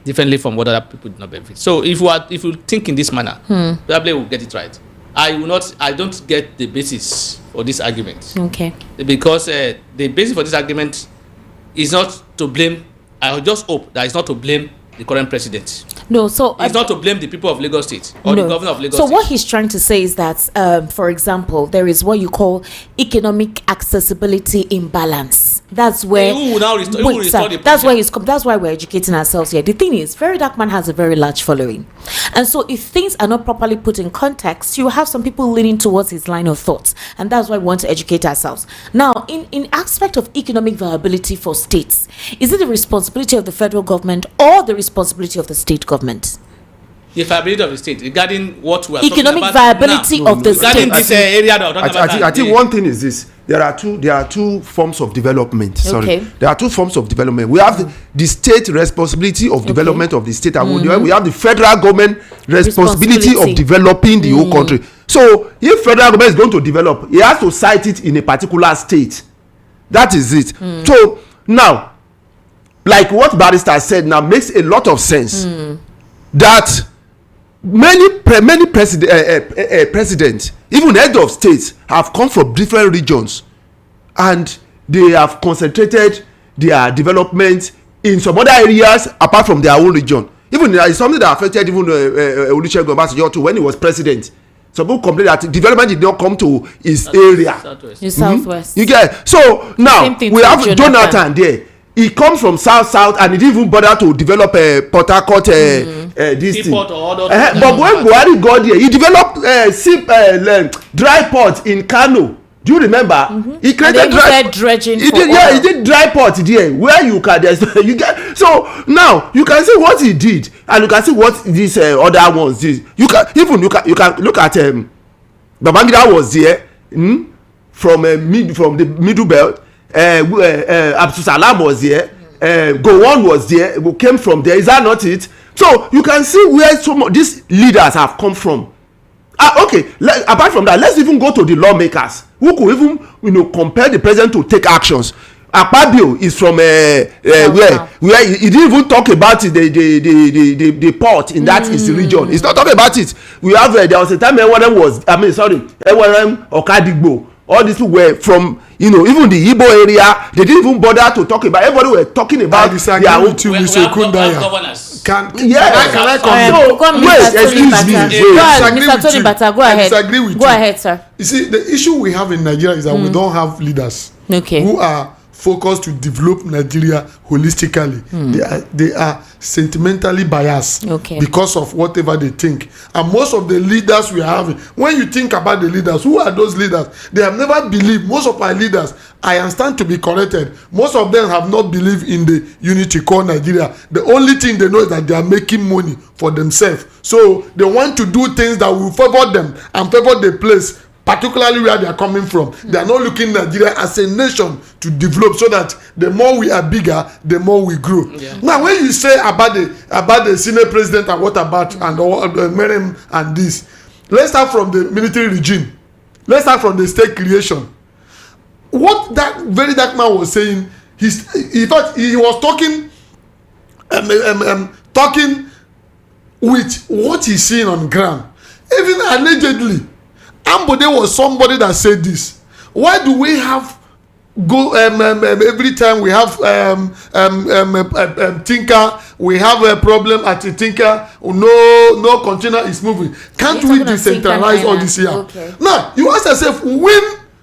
Differently from what other people do not benefit. So if you think in this manner, probably we'll get it right. I don't get the basis for this argument. Okay. Because the basis for this argument is not to blame. I just hope that it's not to blame the current president. No, so it's not to blame the people of Lagos State or the governor of Lagos State. So what he's trying to say is that, for example, there is what you call economic accessibility imbalance. That's where that's why we're educating ourselves here. The thing is, Very Dark Man has a very large following, and so if things are not properly put in context, you have some people leaning towards his line of thoughts, and that's why we want to educate ourselves. Now, in aspect of economic viability for states, is it the responsibility of the federal government or the responsibility of the state government? The viability of the state regarding what we are economic talking about viability now. of the state. Regarding this area that we're talking about. I think one thing is this: there are two forms of development. Sorry, there are two forms of development. We have the state responsibility of development of the state, and we have the federal government responsibility of developing the whole country. So, if federal government is going to develop, it has to cite it in a particular state. That is it. So now, like what Barrister said, now makes a lot of sense. That many presidents, even head of states, have come from different regions and they have concentrated their development in some other areas apart from their own region. Even it's something that affected even Olusegun Obasanjo too when he was president. Some people complain that development did not come to his area. Southwest. You get so now we have Jonathan there. He comes from south and he didn't even bother to develop Port Harcourt this thing. But when Buhari got there, he developed dry port in Kano. Do you remember? He created dredging. He did dry port there where you can you get. So now you can see what he did, and you can see what these other ones did. You can look at Babangida was there from the middle belt. Abdul Salam was there. Gowon was there. Who came from there? Is that not it? So you can see where some of these leaders have come from. Okay. Apart from that, let's even go to the lawmakers who could even compel the president to take actions. Akpabio is from where he didn't even talk about the port in that is the region. He's not talking about it. We have there was a time Okadigbo. All these people were from even the Igbo area. They didn't even bother to talk about. Everybody were talking about their own. Mr. Kundaya. Can I come? Mr. Tony Bata, go ahead. Go ahead, sir. You see, the issue we have in Nigeria is that we don't have leaders who are focused to develop Nigeria holistically. They are sentimentally biased because of whatever they think. And most of the leaders we are having, when you think about the leaders, who are those leaders? They have never believed. Most of our leaders, I understand to be corrected, most of them have not believed in the unity called Nigeria. The only thing they know is that they are making money for themselves. So they want to do things that will favor them and favor the place, particularly where they are coming from. They are not looking at Nigeria as a nation to develop, so that the more we are bigger, the more we grow. Now, when you say about the Senate president and what about and Merem and this, let's start from the military regime. Let's start from the state creation. What that very dark man was saying, he thought he was talking with what he's seeing on ground. Even allegedly, Ambode was somebody that said this. Why do we have every time we have Tinker, we have a problem at the Tinker, no container is moving. Can't we decentralize all this here? Now, you ask yourself, when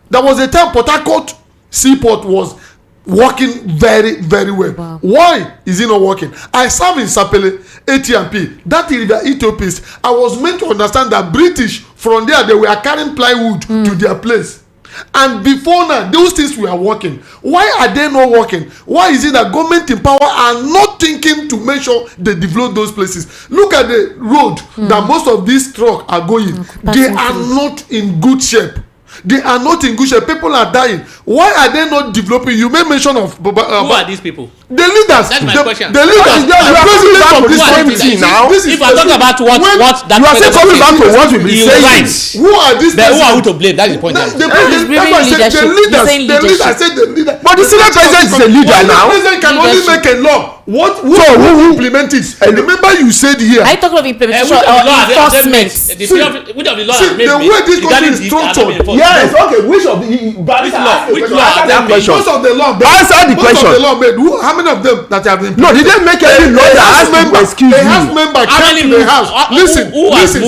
there was a time Port Harcourt seaport was working very, very well. Wow. Why is it not working? I serve in Sapele, AT&P. That is the Ethiopians. I was meant to understand that British, from there, they were carrying plywood to their place. And before now, those things were working. Why are they not working? Why is it that government in power are not thinking to make sure they develop those places? Look at the road that most of these trucks are going. They are not in good shape. They are not in good shape. People are dying. Why are they not developing? You made mention of who are these people? The leaders. That's my question. The leaders. You are coming back to this same now. If I talk about what that you are still coming back to what we've been saying. Who are these? Who are we to blame? That's the point. The leaders. I said the leader. But the senior president is a leader now. The president can only make a law. Who implement it? Remember you said here. I talk of implementation or enforcement. Which of the laws? See, the way this country is structured. Yes, okay. Which of the law? Which law? Most of the law. Answer the question. Most of the law made. How many of them that have been? No, they didn't make any law that has member. Excuse me. A house member came to the house. Listen.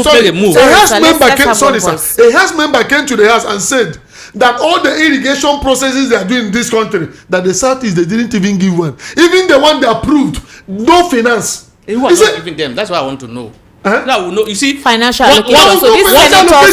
Sorry. A house member came. Sorry, sir. A house member came to the house and said that all the irrigation processes they are doing in this country, that the Southeast they didn't even give one. Even the one they approved, no finance. Who are not giving them? That's what I want to know. Now, you see, financial allocation. So this senators what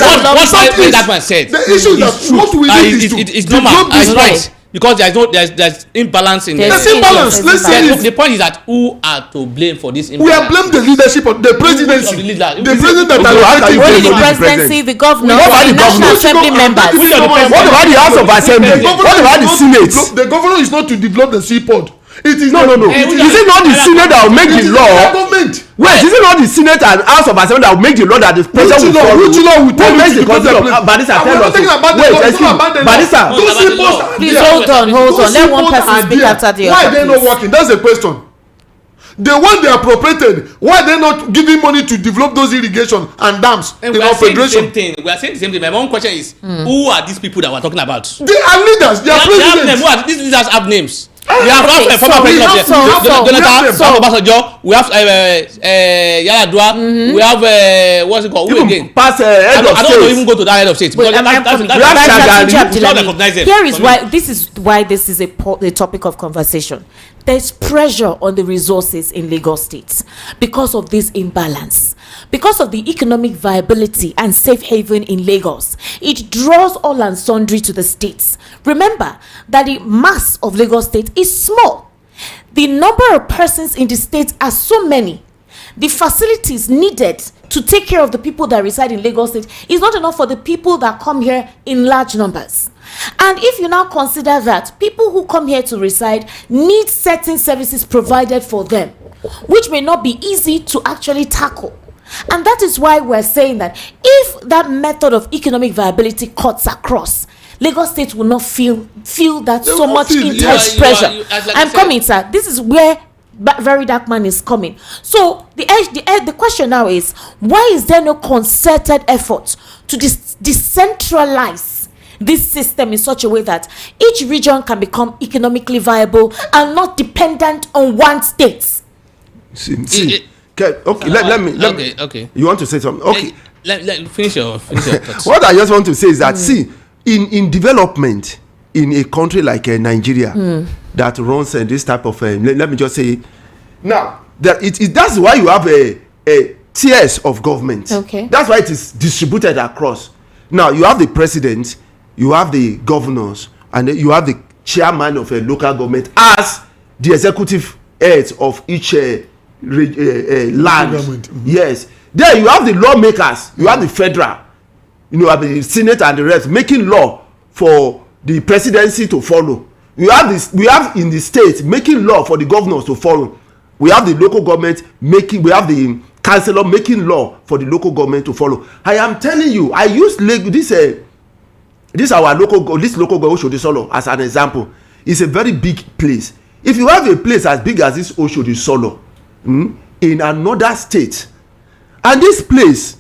that man said. The issue that what we need is to it's normal. It's right. Because there's imbalance in there's imbalance. Let's say the point is that who are to blame for this imbalance? We are blame the leadership of the presidency. The president that only the presidency, the governor, the national assembly members. What about the House of Assembly? What about the Senate? The governor is not to develop the seaport. It is no. Is it not the Senate that will make the law? Wait, is it not the Senate and House of Assembly that will make the law that the president will follow? Which law will tell you to develop? Barrister, tell us. Wait, excuse me. Barrister. Please hold on. Let one person speak after the other. Why are they not working? That's the question. The one they appropriated, why they not giving money to develop those irrigation and dams and in our federation? We are saying the same thing. My one question is, who are these people that we're talking about? They are leaders. They are presidents. These leaders have names. We have so former president Jonathan Obasanjo. We have Yar'Adua. We have what's it called? Who again? Head of state. I don't even go to that head of state. Here is why this is a topic of conversation. There's pressure on the resources in Lagos State because of this imbalance, because of the economic viability and safe haven in Lagos. It draws all and sundry to the states. Remember that the mass of Lagos State is small. The number of persons in the state are so many. The facilities needed to take care of the people that reside in Lagos State is not enough for the people that come here in large numbers. And if you now consider that people who come here to reside need certain services provided for them, which may not be easy to actually tackle. And that is why we're saying that if that method of economic viability cuts across, Lagos State will not feel that so much intense pressure. I'm coming, sir. This is where Very Dark Man is coming. So the question now is, why is there no concerted effort to decentralize this system in such a way that each region can become economically viable and not dependent on one state? Okay, let me. Okay. You want to say something? Okay. Let finish your thoughts. What I just want to say is that see, in development in a country like Nigeria that runs this type of let me just say now that that's why you have a tiers of government. Okay. That's why it is distributed across. Now you have the president, you have the governors, and you have the chairman of a local government as the executive heads of each land. Yes. Then you have the lawmakers, you have the federal, you have the senate and the rest making law for the presidency to follow. We have in the state making law for the governors to follow. We have the local government we have the councillor making law for the local government to follow. I am telling you, I use this local government Oshodi Solo as an example. It's a very big place. If you have a place as big as this Oshodi Solo in another state, and this place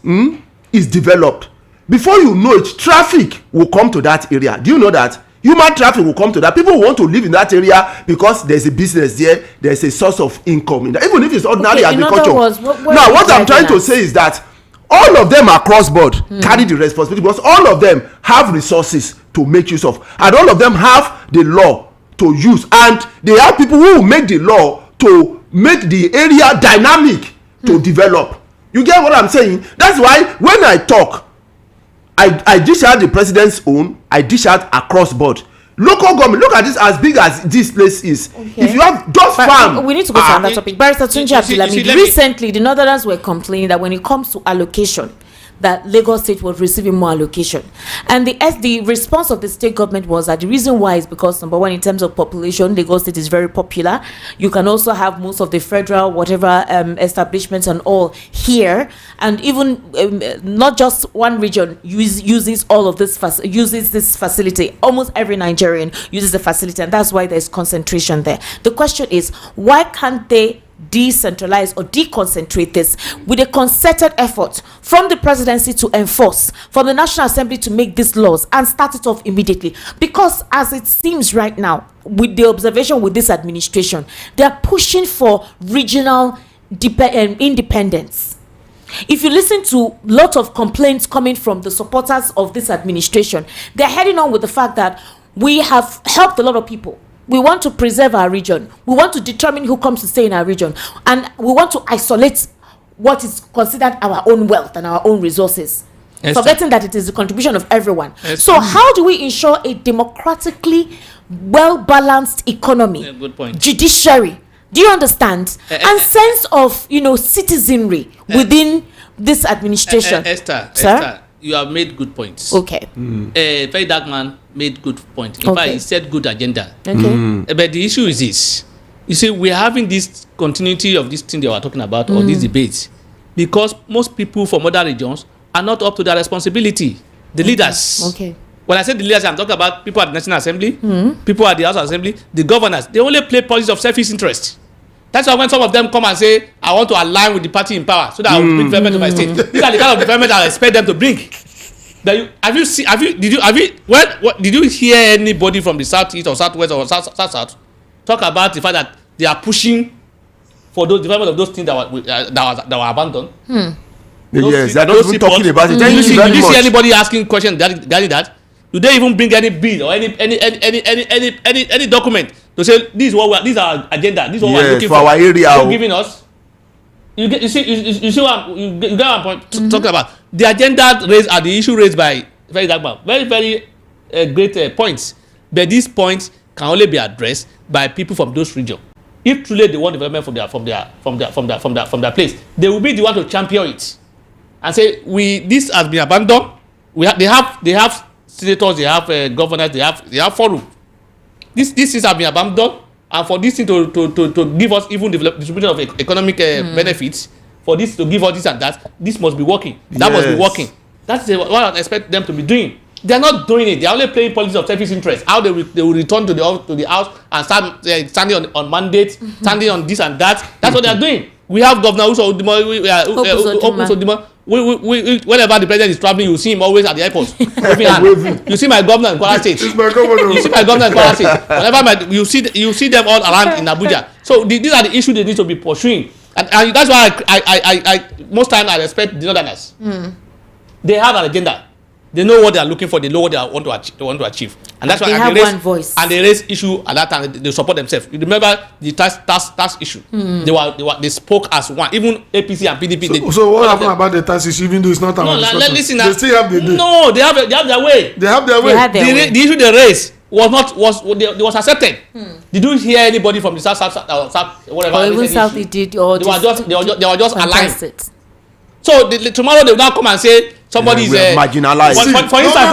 is developed, before you know it, traffic will come to that area. Do you know that? Human traffic will come to that. People want to live in that area because there's a business there, there's a source of income in that, even if it's ordinary agriculture. Now, what I'm trying to say is that all of them across board carry the responsibility because all of them have resources to make use of, and all of them have the law to use, and they have people who will make the law to make the area dynamic to develop. You get what I'm saying? That's why when I talk, I dish out the president's own, I dish out across board. Local government, look at this as big as this place is. Okay. If you have just farm, we need to go to another topic. Barrister Tunji Abdulhamid, recently the Northerners were complaining that when it comes to allocation, that Lagos State was receiving more allocation, and the response of the state government was that the reason why is because, number one, in terms of population, Lagos State is very popular. You can also have most of the federal whatever establishments and all here, and even not just one region uses all of this uses this facility. Almost every Nigerian uses the facility, and that's why there's concentration there. The question is, why can't they decentralize or deconcentrate this with a concerted effort from the presidency to enforce, from the National Assembly to make these laws and start it off immediately? Because as it seems right now, with the observation with this administration, they are pushing for regional independence. If you listen to a lot of complaints coming from the supporters of this administration, they're heading on with the fact that we have helped a lot of people. We want to preserve our region. We want to determine who comes to stay in our region. And we want to isolate what is considered our own wealth and our own resources. Forgetting that it is the contribution of everyone. So how do we ensure a democratically well-balanced economy, good point, judiciary, do you understand, and sense of citizenry within this administration? Esther, you have made good points. Okay. Very Dark Man made good point. In fact, he said good agenda. Okay. But the issue is this. You see, we're having this continuity of this thing they were talking about, or these debates, because most people from other regions are not up to their responsibility. The leaders. Okay. When I say the leaders, I'm talking about people at the National Assembly, people at the House Assembly, the governors. They only play policies of selfish interest. That's why when some of them come and say, I want to align with the party in power so that I will bring development to my state. These are the kind of development I expect them to bring. Did you hear anybody from the southeast or southwest or south talk about the fact that they are pushing for those development of those things that were abandoned? Yes, they are not even talking about it. Did you see anybody asking questions regarding that? Do they even bring any bill or any document to say this is what this is our agenda, this is what we're looking for our area giving us? You see what you get what I'm talking about. The agenda raised are the issue raised by very great points, but these points can only be addressed by people from those regions. If truly they want development from their place, they will be the one to champion it and say this has been abandoned. They have senators, they have governors, they have forum. These things have been abandoned, and for this thing to give us even distribution of economic benefits, for this to give us this and that, this must be working. That must be working. That's what I expect them to be doing. They are not doing it. They are only playing politics of selfish interest. How they will return to the house and start standing on mandates, standing on this and that. That's what they are doing. We have Governor Usodima. Whenever the president is traveling, you see him always at the airport. You see my governor in Kwara State. You see my governor in Kwara State. Whenever you see them all around in Abuja. So these are the issues they need to be pursuing, and that's why I most times I respect the Northerners. They have an agenda. They know what they are looking for. They know what they want to achieve, and that's why they have one voice. And they raise issue at that time. They support themselves. You remember the tax issue? They spoke as one. Even APC and PDP. So what happened about the tax issue? Even though it's not our discussion, listen. They still have the day. No, they have their way. They have their way. The issue they raised was accepted. Did you hear anybody from the south whatever? Or even south they did, or they were just aligned. It. So tomorrow they will now come and say somebody is marginalized. For instance,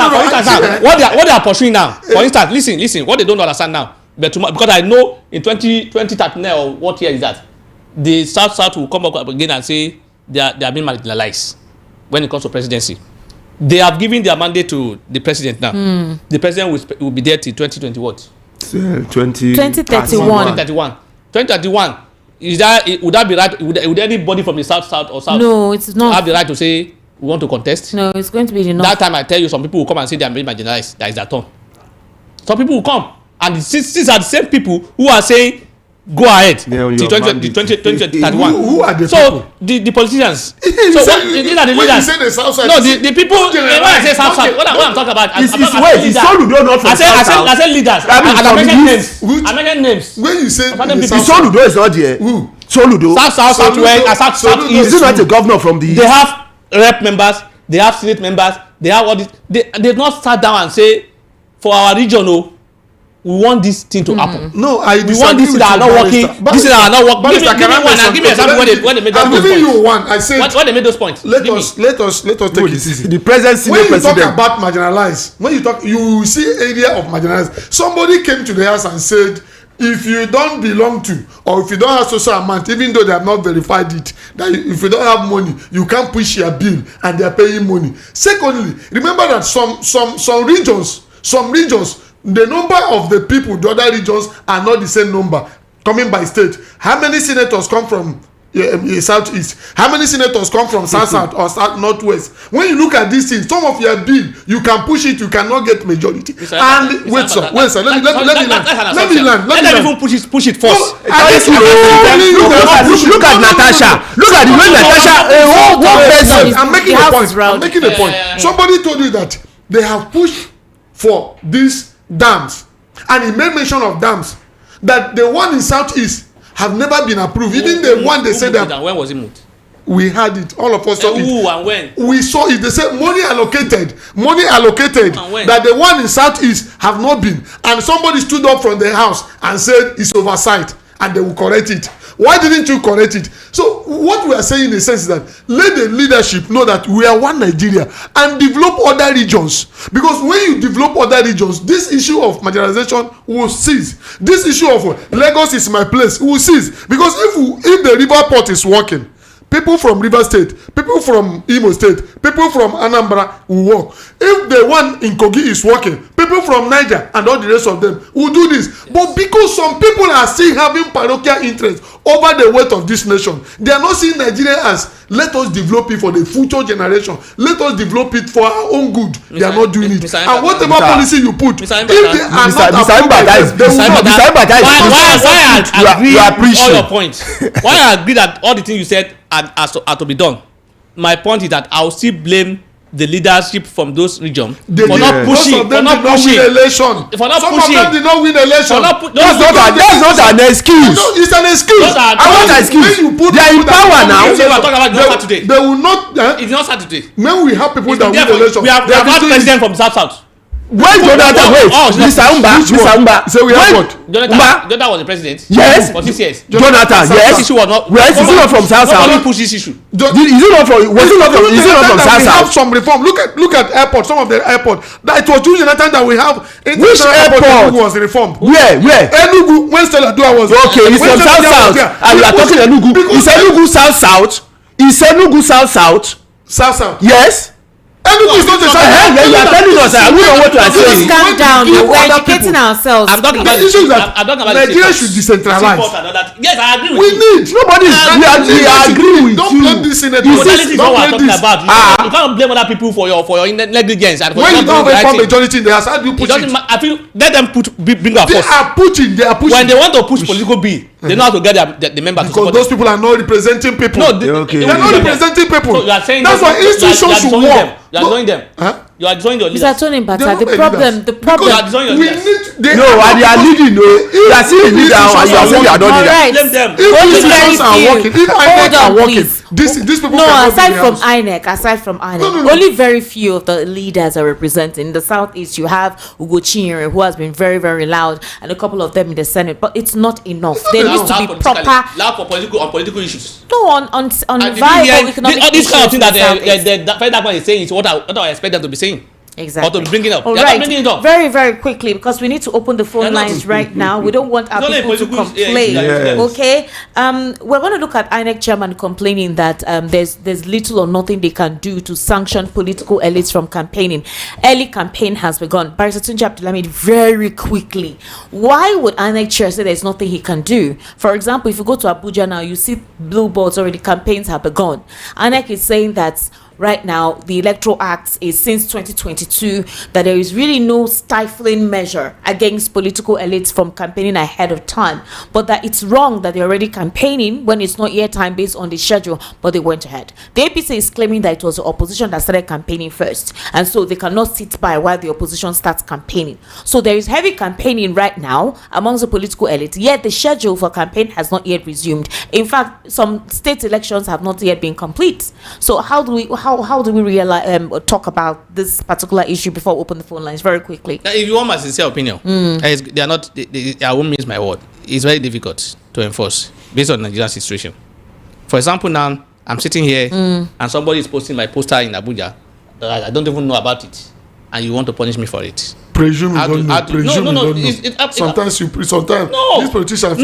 what they are pursuing now. For instance, listen. What they don't understand now, but because I know in 2039 or what year is that, the South will come up again and say they are being marginalized when it comes to presidency. They have given their mandate to the president now. The president will be there till 2020 what? 2031. 2031. Would that be right? Would anybody from the south or south? No, it's not. Have the right to say we want to contest? No, it's going to be the north. That time I tell you, some people will come and say they are being marginalized. That is their turn. Some people will come, and these are the same people who are saying go ahead till 2031. Who are the so people? The politicians. These are the leaders. When you say the south side, no, the people. When I say south, what I'm talking about, it's Soludo not from I said leaders. I mentioned names. When you say Soludo is not there. Who? Soludo. Southwest, southeast. Is it not a governor from the east? They have rep members. They have senate members. They have all this. They not sat down and say, for our region, we want this thing to happen. No, I we want this that are not working. This that are not working. Give me one and give me example when they made those points. I'm giving you one. I said when they made those points. Let us take it easy. The present when you president. talk about marginalized, you see area of marginalized. Somebody came to the house and said, if you don't belong to, or if you don't have social amount, even though they have not verified it, that if you don't have money, you can't push your bill and they are paying money. Secondly, remember that some regions, the number of the people, the other regions are not the same number coming by state. How many senators come from southeast? How many senators come from south or south northwest? When you look at these things, some of your bill you can push it, you cannot get majority. And wait, sir, let me learn. Let them even push it first. Look at Natasha. Look at the way Natasha. I'm making a point. Somebody told you that they have pushed for these dams, and he made mention of dams that the one in southeast have never been approved. Even the one they said that. When was it moved? We had it. All of us saw it. Who and when? We saw it. They said money allocated. That the one in southeast have not been. And somebody stood up from the house and said it's oversight, and they will correct it. Why didn't you correct it? So what we are saying in a sense is that let the leadership know that we are one Nigeria and develop other regions. Because when you develop other regions, this issue of marginalization will cease. This issue of Lagos is my place will cease. Because if the river port is working, people from Rivers State, people from Imo State, people from Anambra will work. If the one in Kogi is working, people from Niger and all the rest of them will do this. But because some people are still having parochial interest over the weight of this nation, they are not seeing Nigeria as let us develop it for the future generation. Let us develop it for our own good. They are not doing it. And whatever policy you put, if they are not approved, they will not. Why I agree all your points. Why I agree that all the things you said are to be done. My point is that I will still blame the leadership from those regions for not pushing. Some of them did not win election. That's not an excuse. No, it's an excuse. What excuse? They are in power now. They will not. It's not Saturday. When we have people that win election, we have had president from South. Wait, Jonathan, wait. Mr. Umba. So we have what? Jonathan was the president. Yes. For 6 years. Jonathan, yes. This issue was not. Well, is it not from South? Nobody pushed this issue. Is it not from? Was it not from? Is it not from South? We have some reform. Look at airport. Some of the airport. That it was during Jonathan that we have. Which airport was reformed? Where? Enugu. When Stella Dua was. Okay, it's from South. And we are talking Enugu. Is Enugu South? Is Enugu South? South. Yes. Enugu is not the same. Yeah, you are telling us. We don't want to answer. Calm down. We're educating ourselves. I'm talking about the issue that Nigeria should decentralize. Yes, I agree with we you. need. Nobody is. We agree with you. Don't blame this senator. Modality is what we're talking about. You can't blame other people for your negligence and for when you don't have a right majority in the house, how do you push it? I feel let them bring our force. They are pushing. When they want to push political bill, they know how to get the members. Because those people are not representing people. No, they're not representing people. So you are saying that's why institutions should work. You are joining them. You are joining your leaders. Mr. Tony Bata, the problem. We need. No, and they are leading. No, they are still leading down, and you are saying they are not leading. Blame them. If institutions are working, if INEC are working, these people. No, aside from INEC, only very few of the leaders are representing. In the southeast, you have Ugo Chinyere, who has been very, very loud, and a couple of them in the Senate. But it's not enough. There needs to be proper. Loud for political issues. No, on viable economic issues. This kind of thing that the federal government is saying is what I expect them to be saying. Exactly. Or to bring it up. All right. Bringing it up. Very, very quickly, because we need to open the phone lines right now. We don't want our people to complain. Okay. We're going to look at INEC chairman complaining that there's little or nothing they can do to sanction political elites from campaigning. Early campaign has begun. Barrister Tunji Abdulhamid, very quickly, why would INEC chair say there's nothing he can do? For example, if you go to Abuja now, you see billboards already. Campaigns have begun. INEC is saying that right now, the Electoral Act is since 2022 that there is really no stifling measure against political elites from campaigning ahead of time, but that it's wrong that they're already campaigning when it's not yet time based on the schedule, but they went ahead. The APC is claiming that it was the opposition that started campaigning first, and so they cannot sit by while the opposition starts campaigning. So there is heavy campaigning right now amongst the political elite, yet the schedule for campaign has not yet resumed. In fact, some state elections have not yet been complete. So how do we realize talk about this particular issue before we open the phone lines very quickly? If you want my sincere opinion, they are not. I won't miss my word. It's very difficult to enforce based on Nigeria's situation. For example, now I'm sitting here and somebody is posting my poster in Abuja. I don't even know about it, and you want to punish me for it. Presume you don't know. No. Sometimes these politicians. Support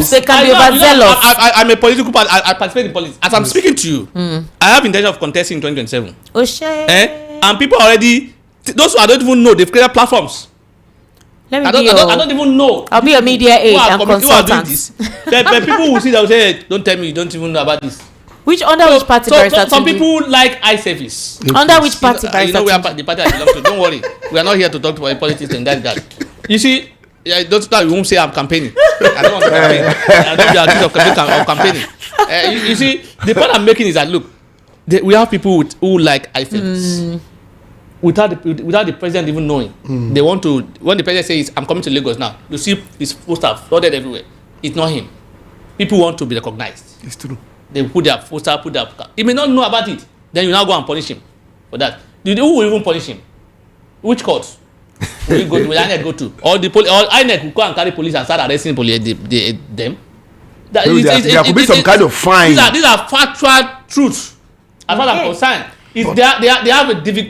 they can be overzealous. I'm a political party. I participate in politics. As I'm speaking to you, I have intention of contesting in 2027. And people already, those who I don't even know, they've created platforms. I don't even know. I'll be a media aide and consultant. But people will see that will say, hey, don't tell me you don't even know about this. Which party? Some people like eye service. Under which party? We are the party I belong to. Don't worry, we are not here to talk about politics and that. You see, you won't say I'm campaigning. I don't want to campaign. I don't be accused of campaigning. You see, the point I'm making is that look, we have people who like eye service. Without the president even knowing, they want to. When the president says, "I'm coming to Lagos now," you see his poster flooded everywhere. It's not him. People want to be recognized. It's true. They put their poster, he may not know about it. Then you now go and punish him for that. Who will even punish him? Which court will you go to? Will INEC go to? Or INEC will go and carry police and start arresting them? There could be some kind of fine. These are factual truths. As far as I'm concerned, they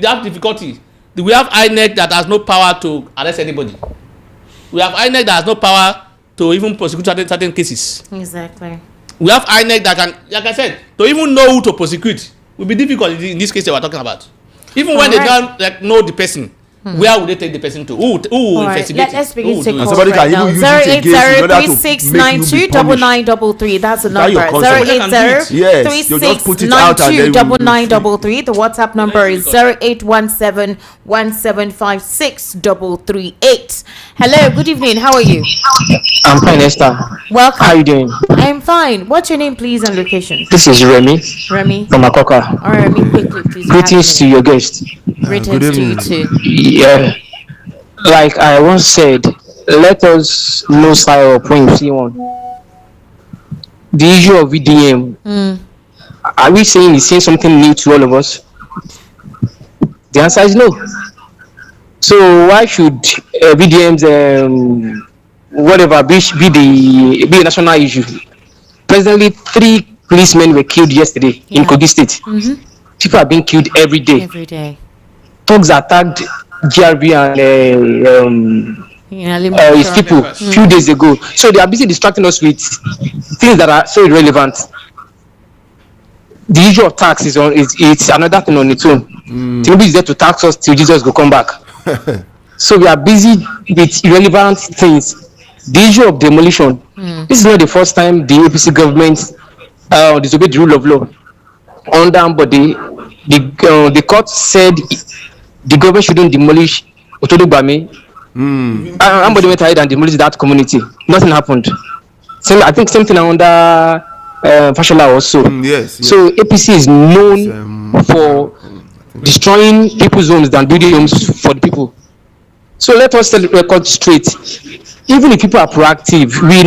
have difficulty. We have INEC that has no power to arrest anybody. We have INEC that has no power to even prosecute certain cases. Exactly. We have INEC that can, like I said, to even know who to prosecute will be difficult in this case that we're talking about. Even when they don't know the person, where would they take the person to? Who will investigate? Let's begin to take calls somebody right can now. even use it against you in order to make you be punished. 08036929933. That's the number. Yes, you just put it out and then 08036929933. The WhatsApp number is 0817175638. Hello, good evening. How are you? I'm fine, Esther. Welcome. How are you doing? I'm fine. What's your name, please, and location? This is Remy. Remy. From Akoka. All right, Remy, quickly, please. Greetings to your guest. Greetings to you too. Yeah. Like I once said, let us know style up when you see one. The issue of VDM. Are we saying it's saying something new to all of us? The answer is no. So why should VDMs whatever be a national issue? Presently, 3 policemen were killed yesterday in Kogi State. People are being killed every day. Every day. Thugs attacked GRB and his people a few days ago. So they are busy distracting us with things that are so irrelevant. The issue of tax it's another thing on its own. Tinubu is there to tax us till Jesus will come back. So we are busy with irrelevant things. The issue of demolition. This is not the first time the APC government disobeyed the rule of law. But the court said the government shouldn't demolish Otodogbami. Somebody went ahead and demolished that community. Nothing happened. I think same thing under Fashola also. Yes. So APC is known for destroying people's homes than building homes for the people. So let us set the record straight. Even if people are proactive, we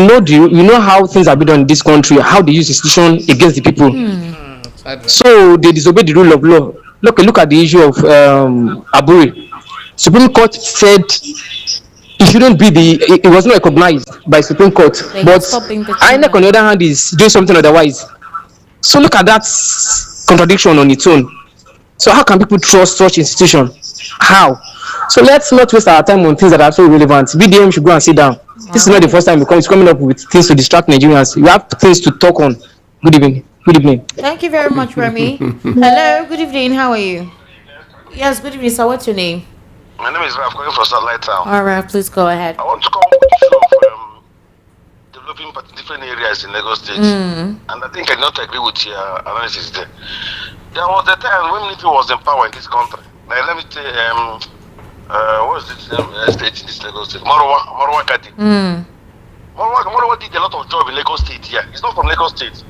know how things are being done in this country, how they use institution against the people. So they disobey the rule of law. Look at the issue of Aburi. Supreme Court said it shouldn't be it was not recognized by Supreme Court. But INEC on the other hand is doing something otherwise. So look at that contradiction on its own. So how can people trust such institution? How? So let's not waste our time on things that are so irrelevant. VDM should go and sit down. This is not the first time it's coming up with things to distract Nigerians. You have things to talk on. Good evening. Good evening. Thank you very much, Remy. Hello, good evening. How are you? Yes, good evening. So what's your name? My name is Ralph, calling from Satellite Town. All right, please go ahead. I want to come with the issue of developing different areas in Lagos State. And I think I not agree with your analysis there. There was a time when military was in power in this country. Like, let me say, what is this state in this Lagos State? Marwa Kati. Marwa did a lot of job in Lagos State here. It's not from Lagos State.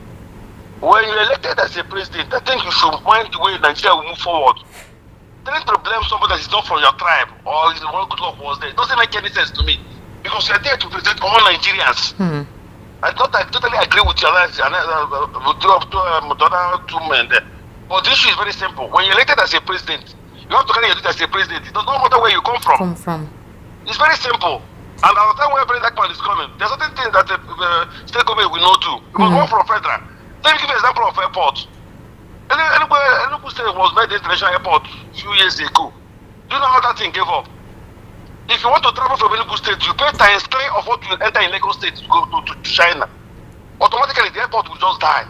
When you're elected as a president, I think you should mind the way Nigeria will move forward. Trying to blame somebody that is not from your tribe or is one good luck was there, it doesn't make any sense to me. Because you're there to represent all Nigerians. I totally agree with your analysis, with the other 2 men there. But the issue is very simple. When you're elected as a president, you have to carry your duty as a president. It does not matter where you come from. It's very simple. And at the time when President Akpan is coming, there's certain things that the state government will not do. Because one from federal. Let me give you an example of airport. Enugu State was made the international airport a few years ago. Do you know how that thing gave up? If you want to travel from Enugu State, you pay times 3 of what you enter in Lagos State to go to China. Automatically, the airport will just die.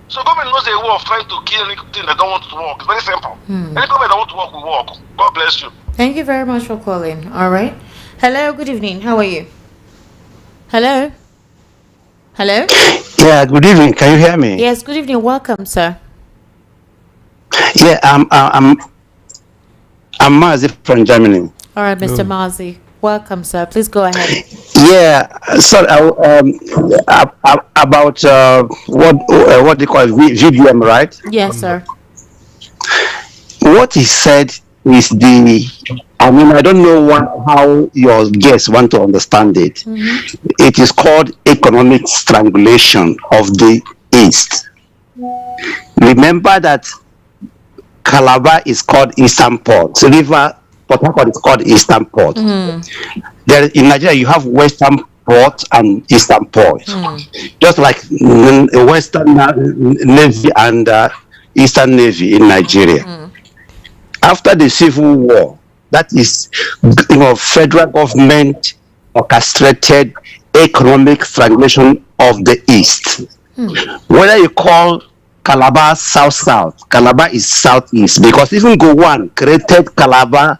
So government knows a way of trying to kill anything that don't want to work. It's very simple. Any government that want to work will work. God bless you. Thank you very much for calling. All right. Hello, good evening. How are you? Hello? Hello? Yeah, good evening. Can you hear me? Yes, good evening. Welcome, sir. Yeah, I'm Mazi from Germany. All right, Mr. Mazi. Welcome, sir. Please go ahead. Yeah, so about what they call VDM, right? Yes, sir. What he said is I don't know how your guests want to understand it. It is called economic strangulation of the East. Remember that Calabar is called Eastern Port. So Port Harcourt is called Eastern Port. There in Nigeria you have Western Port and Eastern Port. Just like Western Navy and Eastern Navy in Nigeria. After the Civil War, that is, federal government orchestrated economic strangulation of the East. Whether you call Calabar South, Calabar is Southeast, because even Gowon created Calabar.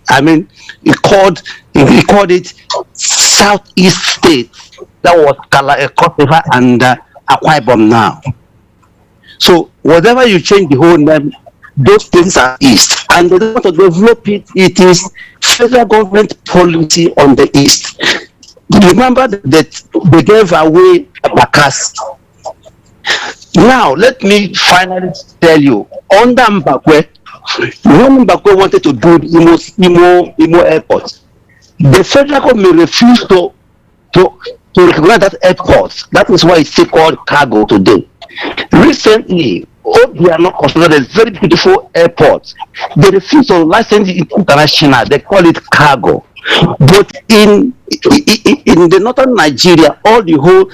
I mean, he called it Southeast State. That was Cross River and Akwa Ibom now. So whatever you change the whole name, those things are East, and they don't want to develop it. It is federal government policy on the East. Remember that they gave away Bakassi. Now let me finally tell you, under Mbakwe, when Mbakwe wanted to build Imo Airport, the federal government refused to recognize that airport. That is why it's still called cargo today. Recently, they are not considered a very beautiful airport. They refuse to license it international. They call it cargo. But in the northern Nigeria, all the whole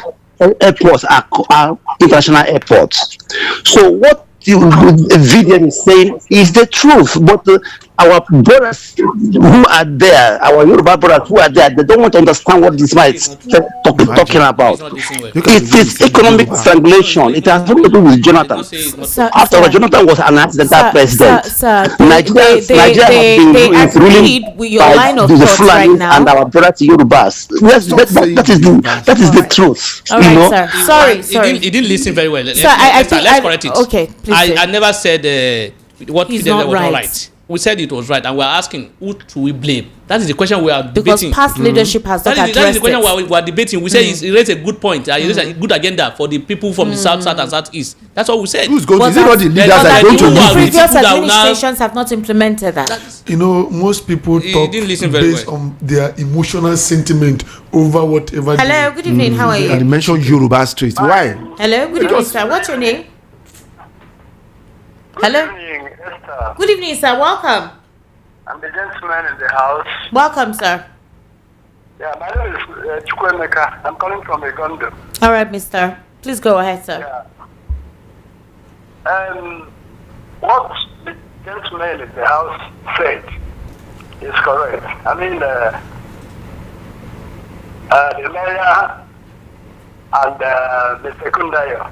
airports are international airports. So what the video is saying is the truth, but our brothers who are there, our Yoruba brothers who are there, they don't want to understand what this man is talking about. It is economic strangulation. It has nothing to do with Jonathan. After all, Jonathan was an accidental president. Nigeria has been ruling by the Fulani and our brothers Yorubas. That is the truth. All right, sir. Sorry. He didn't listen very well. Sir, let's correct it. Okay, please. I never said what Fidel was right. not right. We said it was right, and we're asking who do we blame? That is the question we are debating. Because past leadership has not addressed that is the question we are debating. We say he raised a good point. He raised a good agenda for the people from the south and southeast. That's what we said. Who's going? Is it not the leaders that are going to lead? Previous administrations have not implemented that. Most people talk based on their emotional sentiment over whatever. Hello, good evening. How are you? And you mentioned Yoruba Street. Why? Hello, good evening, sir. What's your name? Hello. Good evening, Esther. Good evening, sir. Welcome. I'm the gentleman in the house. Welcome, sir. Yeah, my name is Chukwemeka. I'm calling from Egondo. All right, mister. Please go ahead, sir. Yeah. What the gentleman in the house said is correct. I mean, the lawyer and Mr. Kundayo,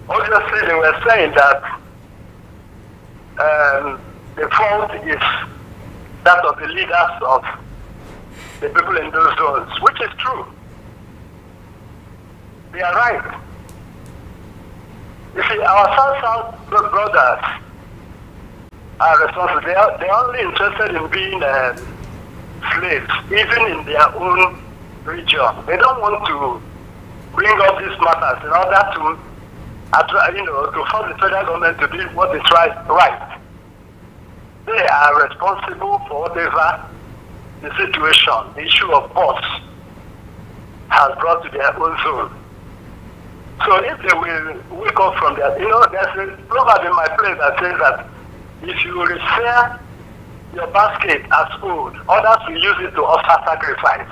obviously they were saying that the fault is that of the leaders of the people in those zones, which is true. They are right. You see, our South brothers are responsible. They are only interested in being slaves, even in their own region. They don't want to bring up these matters in order to force the federal government to do what is right. They are responsible for whatever the situation, the issue of ports has brought to their own zone. So if they will wake up from that, there's a proverb in my place that says that if you refer your basket as food, others will use it to offer sacrifice.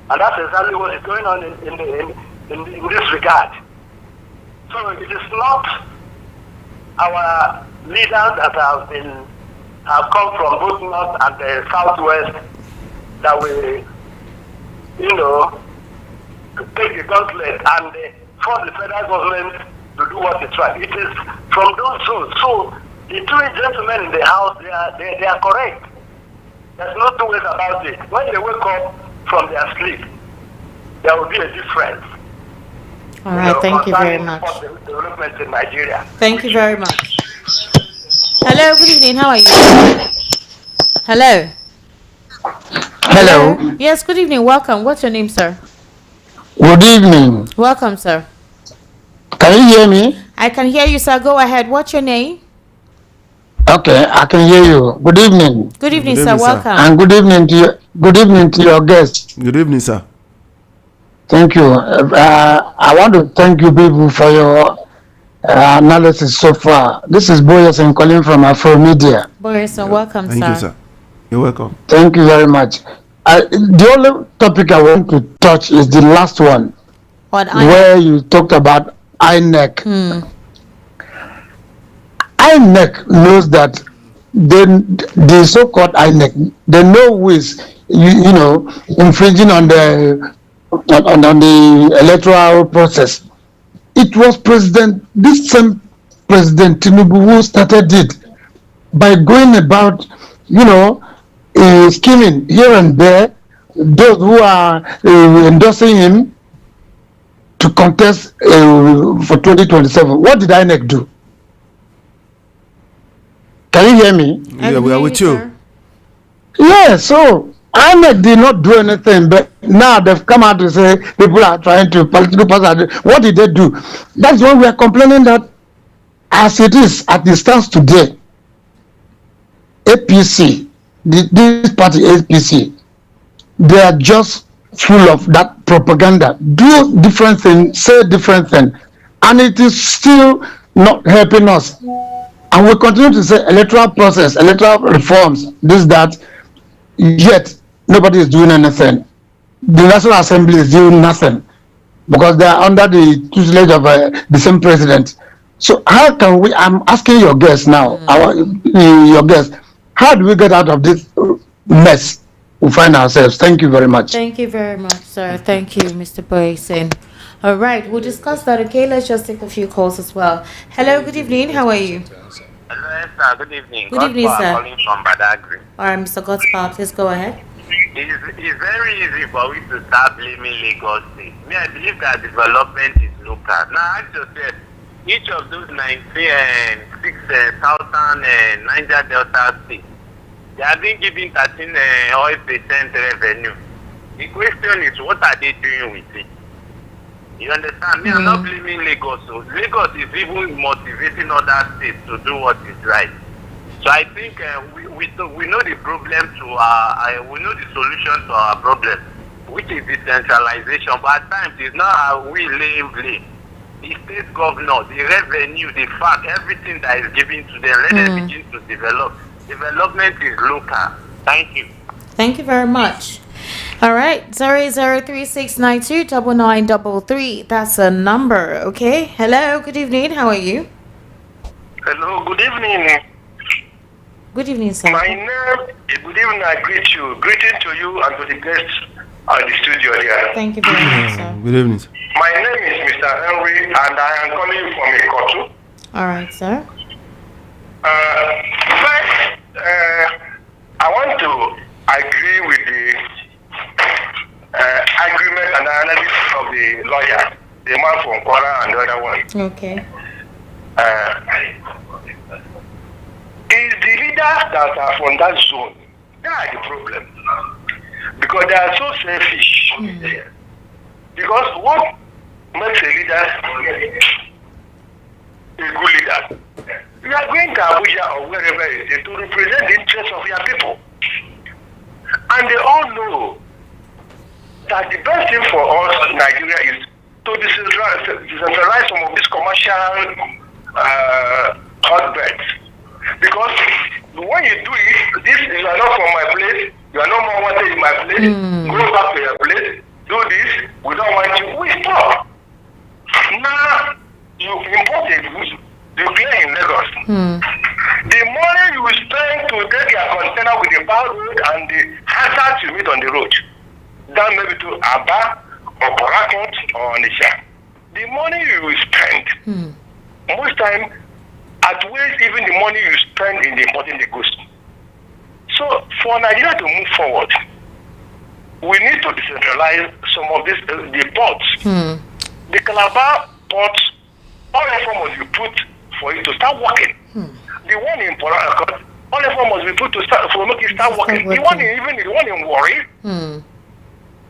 And that's exactly what is going on in this regard. So it is not our leaders that have come from both north and the southwest that will, take the gauntlet and force the federal government to do what is right. It is from those zones. So the two gentlemen in the house, they are correct. There's no two ways about it. When they wake up from their sleep, there will be a difference. All right, thank you very much. Development in Nigeria. Thank you very much. Hello, good evening. How are you? Hello. Hello. Yes, good evening. Welcome. What's your name, sir? Good evening. Welcome, sir. Can you hear me? I can hear you, sir. Go ahead. What's your name? Okay, I can hear you. Good evening. Good evening, sir. Welcome. And good evening to your guest. Good evening, sir. Thank you. I want to thank you people for your analysis so far. This is Boyerson calling from Afro Media. Boyerson, welcome, sir. Thank you, sir. You're welcome. Thank you very much. The only topic I want to touch is the last one, where you talked about INEC. INEC knows that the so-called INEC, they know who is infringing on the on the electoral process. It was this same President Tinubu who started it by going about, scheming here and there, those who are endorsing him to contest for 2027. What did INEC do? Can you hear me? Yeah, we are with you. Yeah, so INEC did not do anything, but now they've come out to say people are trying to political parties. What did they do? That's why we are complaining that as it is, as it stands today, APC, this party APC, they are just full of that propaganda. Do different things, say different things, and it is still not helping us. And we continue to say electoral process, electoral reforms, this, that, yet nobody is doing anything. The National Assembly is doing nothing because they are under the tutelage of the same president. So how can we, I'm asking your guests now, your guests, how do we get out of this mess we find ourselves? Thank you very much. Thank you very much, sir. Thank you, Mr. Boyson. All right, we'll discuss that. Okay, let's just take a few calls as well. Hello, good evening. How are you? Hello, sir. Good evening. Good evening, sir. Calling from Badagry. All right, Mr. Godspout, please go ahead. It's very easy for we to start blaming Lagos State. Me, I believe that development is local. Now, as you said, each of those 6,000 Niger Delta states, they have been given 13% revenue. The question is, what are they doing with it? You understand? Me, I'm not blaming Lagos. So Lagos is even motivating other states to do what is right. So I think we know the problem we know the solution to our problem, which is decentralization. But at times it's not how we lay blame. The state governor, the revenue, the fact, everything that is given to them, let them begin to develop. Development is local. Thank you. Thank you very much. All right, 0036929933. That's a number. Okay. Hello. Good evening. How are you? Hello. Good evening. Good evening, sir. My name is good evening. I greet you. Greeting to you and to the guests at the studio here. Thank you very much, sir. Good evening. My name is Mr. Henry, and I am calling from Ikotu. All right, sir. First, I want to agree with the agreement and analysis of the lawyer, the man from Kwara and the other one. Okay. It's the leaders that are from that zone. They are the problem. Because they are so selfish. Because what makes a leader a good leader? You are going to Abuja or wherever it is to represent the interests of your people. And they all know that the best thing for us in Nigeria is to decentralize some of these commercial hotbeds. Because when you do it, you are not from my place, you are no more wanted in my place, go back to your place, do this, we don't want you, we stop. Now, you import a goods, you play in Lagos. The money you spend to take your container with the bad road and the hazards you meet on the road, down maybe to Aba or Korakot or Onisha, the money you will spend, most time, outweighs even the money you spend in importing the goods. So, for Nigeria to move forward, we need to decentralize some of this, the ports. The Calabar ports, all effort must be put for it to start working. The one in Port Harcourt, all effort must be put to make it start working. The one in Warri.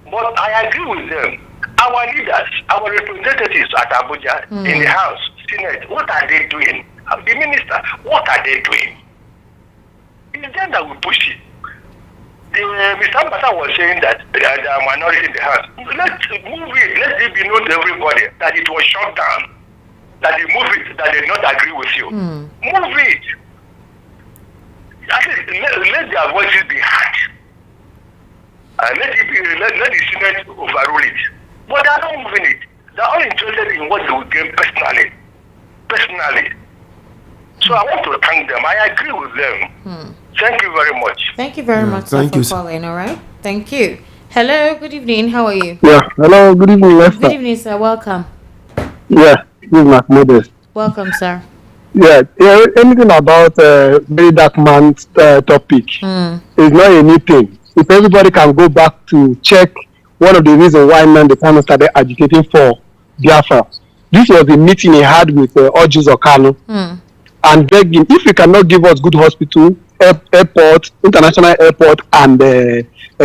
But I agree with them. Our leaders, our representatives at Abuja, in the House, Senate, what are they doing? The minister, what are they doing? It's them that will push it. Mr. Ambassa was saying that there are minority in the House. Let's move it. Let it be known to everybody that it was shut down. That they move it, that they do not agree with you. Move it. Let their voices be heard. Let the Senate overrule it. But they are not moving it. They are all interested in what they will gain personally. So I want to thank them. I agree with them. Thank you very much. Thank you very much, sir, for calling, all right? Thank you. Hello, good evening. How are you? Yeah, hello, good evening, Lester. Good evening, sir. Welcome. Yeah, this is Mark Modest. Welcome, sir. Yeah, anything about very dark man's topic is not a new thing. If everybody can go back to check one of the reasons why Nnamdi Kanu started agitating for Biafra, this was a meeting he had with Orji Okano and begging, if you cannot give us good hospital, airport, international airport, and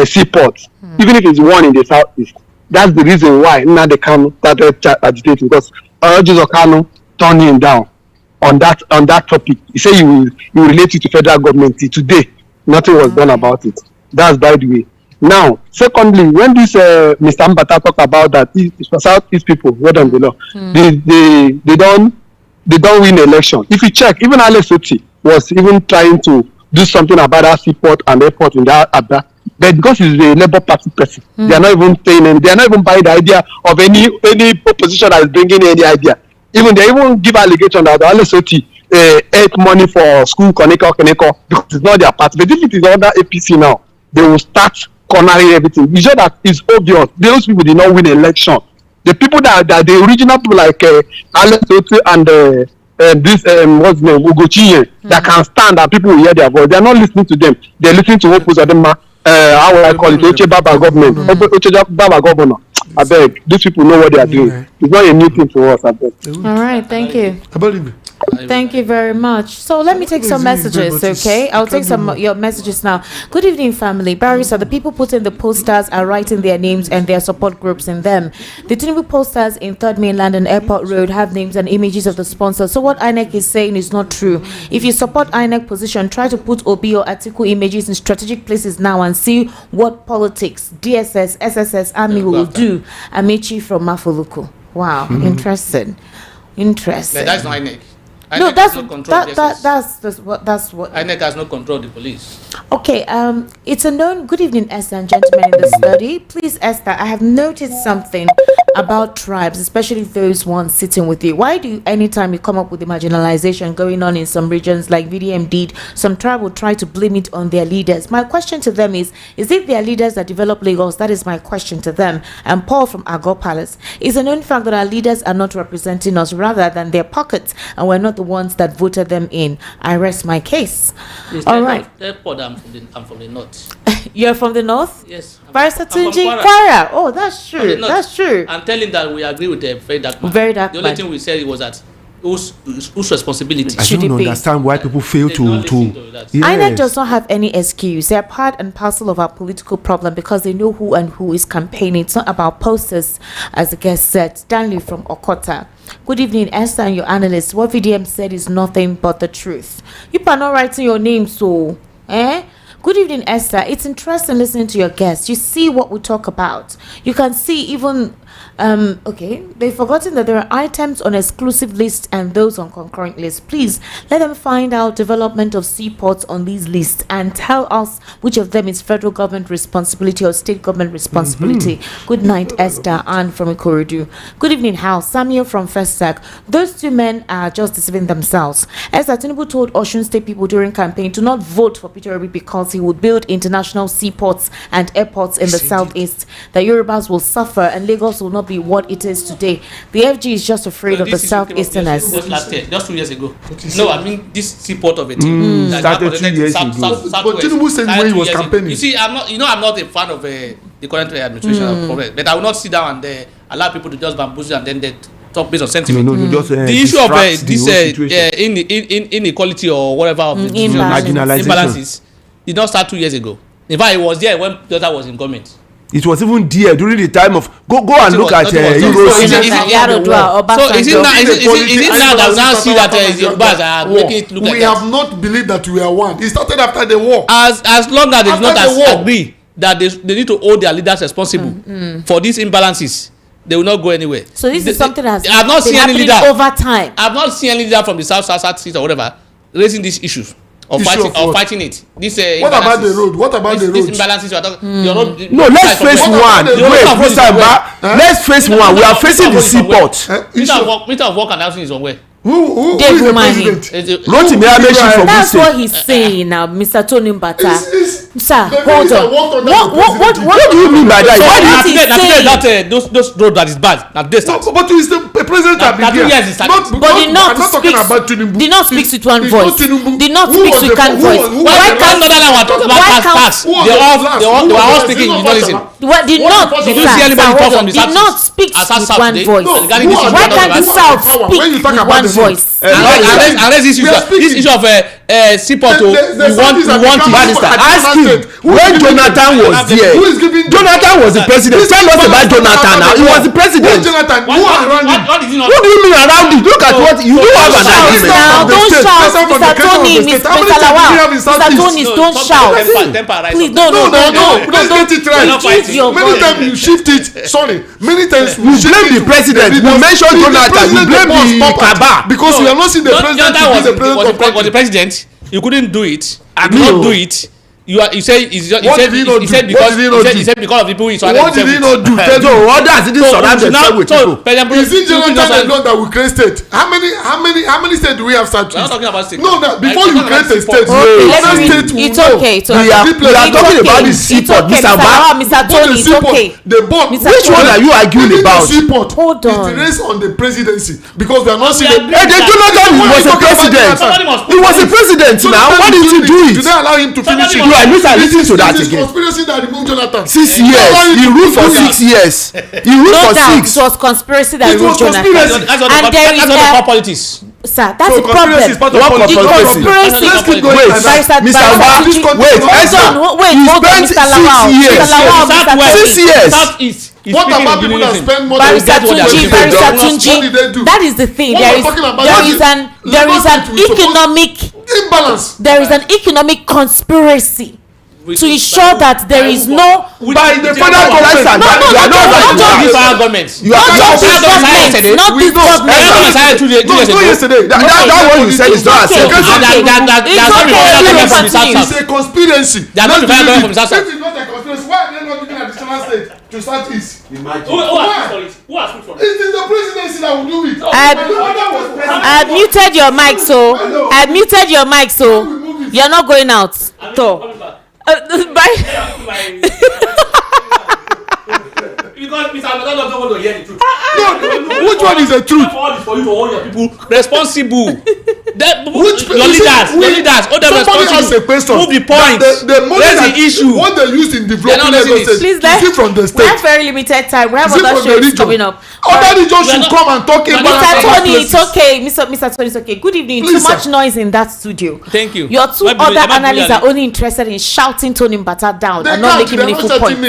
seaport, even if it's one in the southeast, that's the reason why Nnamdi Kanu started agitating, because Orji Okano turned him down on that topic. He said he will relate it to federal government. Till today, nothing was done about it. That's by the way. Now, secondly, when this Mr. Mbata talk about that Southeast people, whether on the law, they don't win election. If you check, even Alex Oti was even trying to do something about that seaport and airport in that Abda, but because he's a Labour Party person, they are not even saying anything. They are not even buying the idea of any opposition that is bringing any idea. Even they even give allegation that Alex Oti ate money for school Koneko because it's not their party. But if it is under APC now, they will start cornering everything. It's just that it's obvious. Those people did not win election. The people that the original people like Alex Oti and this what's the name Ugochie that can stand and people will hear their voice. They are not listening to them. They are listening to Opus Adema. How will I call it? Oche Baba government. Oche Baba governor. I beg. These people know what they are doing. It's not a new thing to us. I beg. All right. Thank you. Thank you very much. So let me take some messages, okay? I'll take some your messages now. Good evening, family. Barrister, the people putting the posters are writing their names and their support groups in them. The Tinubu posters in 3rd Mainland and Airport Road have names and images of the sponsors. So what INEC is saying is not true. If you support INEC position, try to put Obi or Atiku images in strategic places now and see what politics, DSS, SSS, Army will do. Amici from Mafuluku. Wow, interesting. But that's not INEC. No, that's what INEC has no control of the police. Okay, it's a known. Good evening, Esther and gentlemen in the study. Please, Esther, I have noticed something about tribes, especially those ones sitting with you. Why do anytime you come up with the marginalization going on in some regions like VDM did, some tribe will try to blame it on their leaders? My question to them is it their leaders that develop Lagos? That is my question to them. And Paul from Agor Palace. It's a known fact that our leaders are not representing us rather than their pockets, and we're not the ones that voted them in. I rest my case. Yes, all right. I'm from the north. You're from the north? Yes. Barrister Tunji Kwara. Oh, that's true. That's true. I'm telling that we agree with the very dark man. Very dark The only thing we said was that whose responsibility? I don't understand why people fail to yes. INEC does not have any excuse. They're part and parcel of our political problem because they know who and who is campaigning. It's not about posters, as the guest said. Stanley from Okota. Good evening, Esther and your analyst. What VDM said is nothing but the truth. You are not writing your name, so Good evening, Esther. It's interesting listening to your guests. You see what we talk about. You can see even okay, they've forgotten that there are items on exclusive lists and those on concurrent lists. Please let them find out development of seaports on these lists and tell us which of them is federal government responsibility or state government responsibility. Good night, Esther. Anne from Ikorodu. Good evening, House. Samuel from Festac. Those two men are just deceiving themselves. Esther, Tinubu told Osun State people during campaign to not vote for Peter Obi because he would build international seaports and airports in the southeast. The Yorubas will suffer and Lagos will not be what it is today. The FG is just afraid of the southeasterners. Just last year, just 2 years ago. No, I mean this seaport of a team started 2 years ago. But Tinubu said when he was campaigning. You see, I'm not a fan of the current administration, but I will not sit down and allow people to just bamboozle and then they talk based on sentiment. No, just the issue of this inequality or whatever of the imbalances did not start 2 years ago. In fact, it was there when the other was in government. It was even there during the time of go and look at So is it now that we now see that Yorubas are making it look like that? We have not believed that we are one. It started after the war. As long as they do not agree that they need to hold their leaders responsible for these imbalances, they will not go anywhere. So this is something that has been happening over time. I have not seen any leader from the south or whatever raising these issues. Or fighting it. This what about the road? What about the road? These imbalances you are talking. No, let's face one. Let's face one. We are facing the seaport. Minister of Work and Housing is on where? Who is the president? Rotimi Amechi from That's what he's saying now, Mr. Tony Mbata. Sir, hold on. What do you mean by that? What What is saying? that those road that is bad. Now they start. But he's the president of the year. But did not speak with one voice. Did not speak with one voice. Why can't another one talk about tax? They were all speaking. You know, listen. Did not Did you see anybody talk from the did not speak with one voice. Why can't the South speak with one voice? Unless this issue of Seaport, we want barrister. Ask him when Jonathan was there. Jonathan was the president. Tell us about Jonathan now. He was the president. What did he not? Who do you mean around it? Look at what you have an agreement. Now, don't shout, Mr. Tony, Mr. Lawal. Mr. Tony, don't shout. Please, no. Let's get it right. Many times you shift it. Sorry, many times you blame the president. You mention Jonathan. You blame the Kaba because we are not seeing the president to be the president. Was the president? You couldn't do it. I could not do it. You said he said because of the people he surrounded himself with. What did he not do? So others didn't surround themselves with people. Is it Jonathan alone that will create state? How many states do we have statues? We're not talking about state. No, before you create a state, it's okay. We are talking about the seaport, Mr. Tony. It's okay. Which one are you arguing about? Hold on. It rests on the presidency because we are not seeing. Jonathan was a president. He was a president now. Why didn't you do it? Did they allow him to finish it? I listen to that again. Conspiracy that removed Jonathan. 6 years. He ruled for 6 years. He ruled for 6. It was conspiracy that removed Jonathan. And there is a politics. Sir, that's the problem. The conspiracy. Wait, Mr. Wa. Wait, hold on, Mr. Lawal. 6 years. What about people that spend more than Barrister Tunji? That is the thing. There is an economic imbalance. There is an economic conspiracy to ensure that there is no by the federal government. Not this government. Yesterday. That one you said is not acceptable. It's a conspiracy. They are not the federal government from South. If it's not a conspiracy, why are they not giving additional state to South East? Imagine. Who has put for it? It is the presidency that will do it. I've muted your mic, so you're not going out. So. Because Mr. Alonso doesn't want to hear the truth. No, which one is the truth? For you to hold your people responsible. Your leaders, hold them responsible. Somebody has a question. Move the point. Raise the issue. What they used in developing Lagos State. Please, we have very limited time. We have other shows coming up. Other regions should come and talk about Mr. Tony, it's okay. Mr. Tony, it's okay. Good evening. Please, too much noise in that studio. Thank you. Your two other analysts are only interested in shouting Tony Mbata down and not making meaningful points.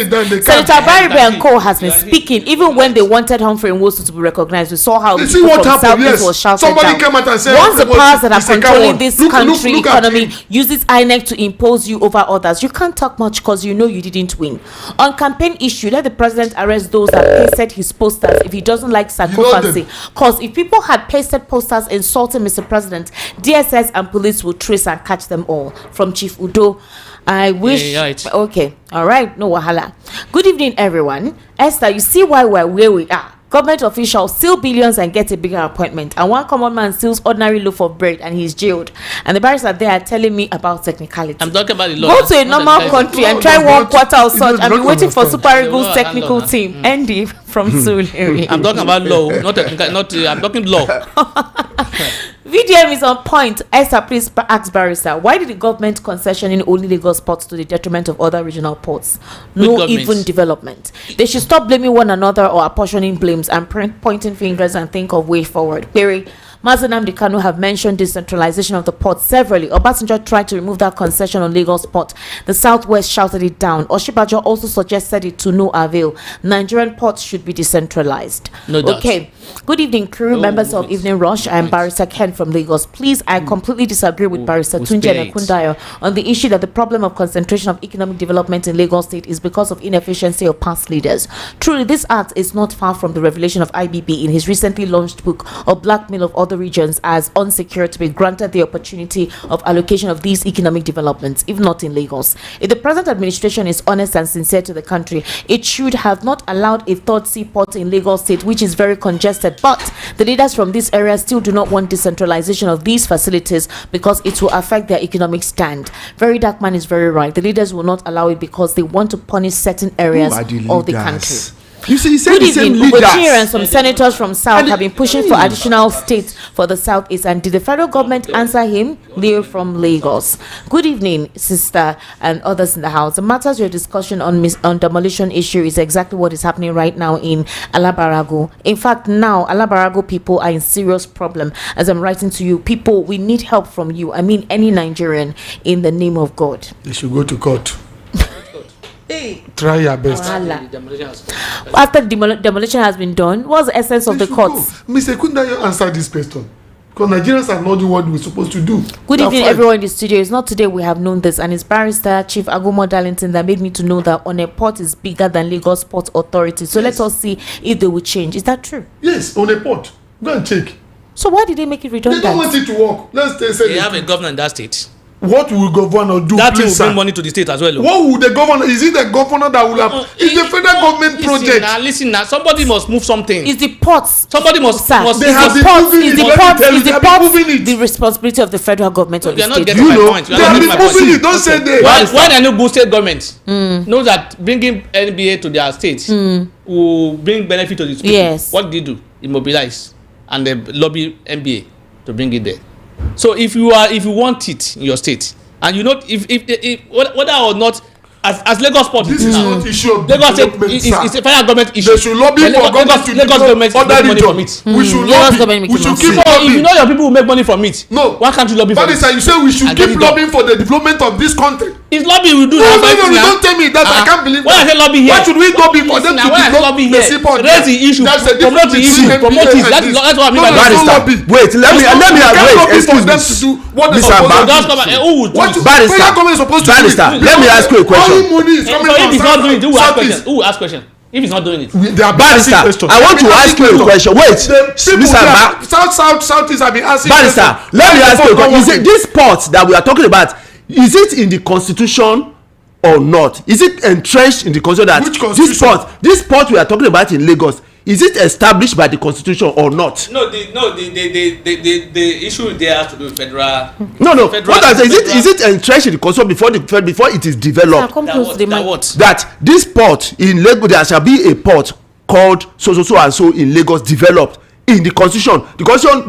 Senator Barry and Co has been speaking even when they wanted Humphrey Nwosu to be recognized. We saw how the people from Southeast was shouted Somebody down. came out and said, once the powers that are controlling this country economy uses INEC to impose you over others, you can't talk much because you know you didn't win. On campaign issue, let the president arrest those that pasted his posters if he doesn't like sarcophagy. Because if people had pasted posters insulting Mr. President, DSS and police will trace and catch them all. From Chief Udo. I wish. Okay. All right. No wahala. Good evening, everyone. Esther, you see why we're where we are. Government officials steal billions and get a bigger appointment, and one common man steals ordinary loaf of bread and he's jailed. And the barristers there are telling me about technicality. I'm talking about the law. Go to a normal country and try one quarter of such and be waiting for Super Eagles technical team. Andy from Suliri. I'm talking about law, not technical. I'm talking law. VDM is on point. Esther, please ask barrister, why did the government concession in only Lagos ports to the detriment of other regional ports? No even development. They should stop blaming one another or apportioning blames and pointing fingers and think of way forward. Query. Mazi Nnamdi Kanu have mentioned decentralization of the port severally. Obasanjo tried to remove that concession on Lagos port. The Southwest shouted it down. Oshibajo also suggested it to no avail. Nigerian ports should be decentralized. No doubt. Okay. Good evening, crew, members of Evening Rush. I am Barrister Ken from Lagos. Please, I completely disagree with Barrister Tunji Nekundayo on the issue that the problem of concentration of economic development in Lagos State is because of inefficiency of past leaders. Truly, this act is not far from the revelation of IBB in his recently launched book of Blackmail of Other other regions as unsecure to be granted the opportunity of allocation of these economic developments, if not in Lagos. If the present administration is honest and sincere to the country, it should have not allowed a third seaport in Lagos State, which is very congested. But the leaders from this area still do not want decentralization of these facilities because it will affect their economic stand. Very Dark Man is very right. The leaders will not allow it because they want to punish certain areas of the country. You see, Good evening. Ugochiri and some senators from South have been pushing for additional states for the Southeast. And did the federal government answer him? Leo from Lagos. Good evening, sister and others in the house. The matters your discussion on demolition issue is exactly what is happening right now in Alabarago. In fact, now Alabarago people are in serious problem. As I'm writing to you, people, we need help from you. I mean, any Nigerian, in the name of God. They should go to court. Hey. Try your best. After demolition has been done, what's the essence of the courts? Mr. Kundayo answer this question. Because Nigerians are not doing what we're supposed to do. Good evening, everyone in the studio. It's not today we have known this, and it's Barrister Chief Agumo Darlington that made me to know that on a port is bigger than Lagos Port Authority. So let us see if they will change. Is that true? Yes, on a port. Go and check. So why did they make it redundant? They don't want it to work. Let's say they have a governor in that state. What will governor do? That will bring money to the state as well. What will the governor? Is it the governor that will have? It's the federal government project. Listen now. Somebody must move something. It's the ports. Somebody must. They have been moving it. Is the ports the responsibility of the federal government or the state? They have been moving it. Don't say they. Why the new state government knows that bringing NBA to their state will bring benefit to the people? Yes. What did they do? Immobilize and they lobby NBA to bring it there. So if you want it in your state, and you know if whether or not as Lagos Port this is not issue of Lagos State it's a federal government issue. They should lobby for government to Lagos government other make money from it. We should lobby. We should keep lobbying. If you know your people will make money from it, no, why can't you lobby for it? That is you say we should keep lobbying for the development of this country. It's lobby we do. No, don't tell me that. I can't believe that. Why I say lobby here? Why should we lobby for them to develop the seaport? Raise the issue, promote the issue, promote it. That's what I mean by Barrister. Wait, let me excuse me. Barrister, let me ask you a question. If he's not doing it, who will ask question? Who will ask question? If he's not doing it, Barrister, I want to ask you a question. Wait, Southeast have been asking. Barrister, let me ask you a question. Is it this port that we are talking about? Is it in the constitution or not? Is it entrenched in the constitution that this port we are talking about in Lagos, is it established by the constitution or not? No, the issue there has to do with federal. No. What I say is it entrenched in the constitution before it is developed? That this port in Lagos, there shall be a port called so and so in Lagos developed. In the constitution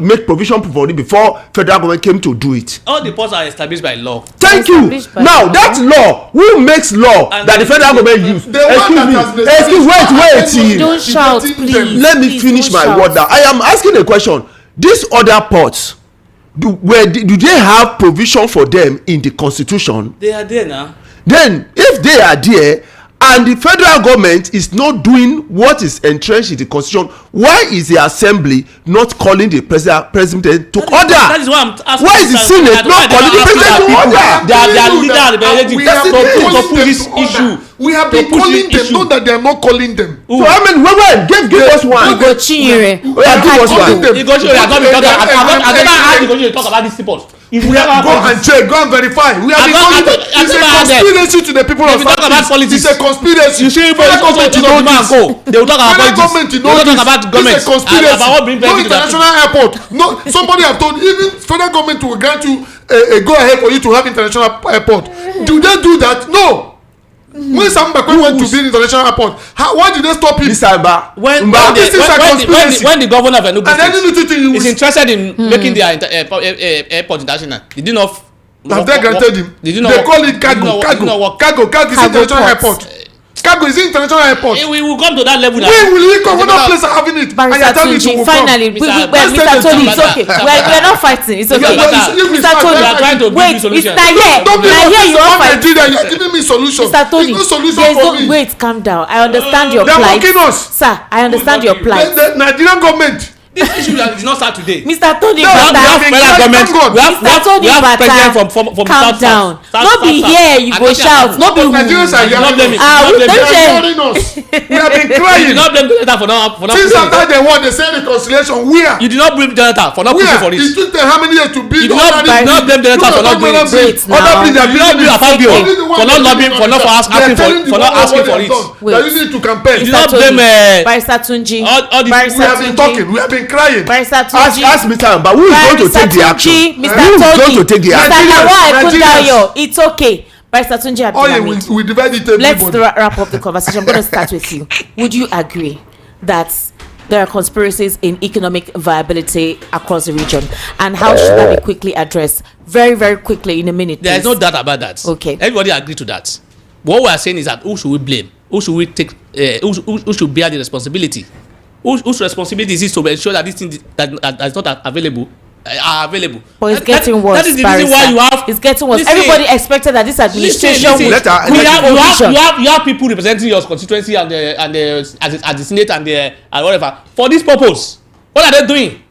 make provision for it before federal government came to do it. All the ports are established by law. Thank you. Now that law, who makes law and that the federal government use? Excuse wait. Don't shout, please. Let me finish my word now. I am asking a question. These other ports, do they have provision for them in the constitution? They are there now. Then if they are there, and the federal government is not doing what is entrenched in the constitution, why is the assembly not calling the president to order? That is why I'm asking. Why is the senate not calling the president to order? Their leader and the to push this issue. We have been calling them, not that they are not calling them. So I mean, give us one. Ugochiri. Give us one. Ugochiri, I'm going to talk about this report. If we have go and check, go and verify. We have been calling them. It's a conspiracy to the people of Southeast. It's a conspiracy. You see, federal government They will talk about politics. They will talk about government. It's a conspiracy. No international airport. No, somebody have told even federal government will grant you a go ahead for you to have international airport. Do they do that? No. When somebody went to build international airport, why did they stop him? When the governor of Enugu State is interested in making their airport international, he did not. Have they granted him? They call it cargo. Cargo is international airport. Cargo is international airport. We will come to that level now. We come another place are having it. Finally, Mr. Tony, it's okay. We are not fighting. It's okay. Mr. Tony, wait, it's Naye you are fighting. You are giving me solution. Mr. Tony, there's no solution for me. Wait, calm down. I understand your plight. Sir, I understand your plight. The Nigerian government This issue did not start today. Mr. Tony, we have federal government. We have president from calm down. Not be here, you go shout. Not be Nigerians are yelling. We have been crying. You did not blame Jonathan for not. Since after they won, they say reconciliation. Where? You did not blame Jonathan for not pushing for it. It took them how many years to build? You did not blame Jonathan for not doing it. Great now. You did not blame Fabio for not lobbying, for not asking for it. They are using it to campaign. You did not blame Barrister Tunji. We have been talking. We have been crying. Ask Mr. Amba, who is going to take the action? Mr. Who is going to take the action? Mr. Lawal Ekundayo, it's okay. Barrister Tunji Abdulhamid. We divide it. Let's wrap up the conversation. I'm going to start with you. Would you agree that there are conspiracies in economic viability across the region, and how should that be quickly addressed? Very, very quickly in a minute. There is no doubt about that. Okay. Everybody agree to that. What we are saying is that who should we blame? Who should we take? Who should bear the responsibility? Whose responsibility is it to ensure that this thing that is not available are available? But it's getting worse. That is the reason why you have. It's getting worse. Everybody expected that this administration would. You have people representing your constituency and the Senate and whatever for this purpose. What are they doing?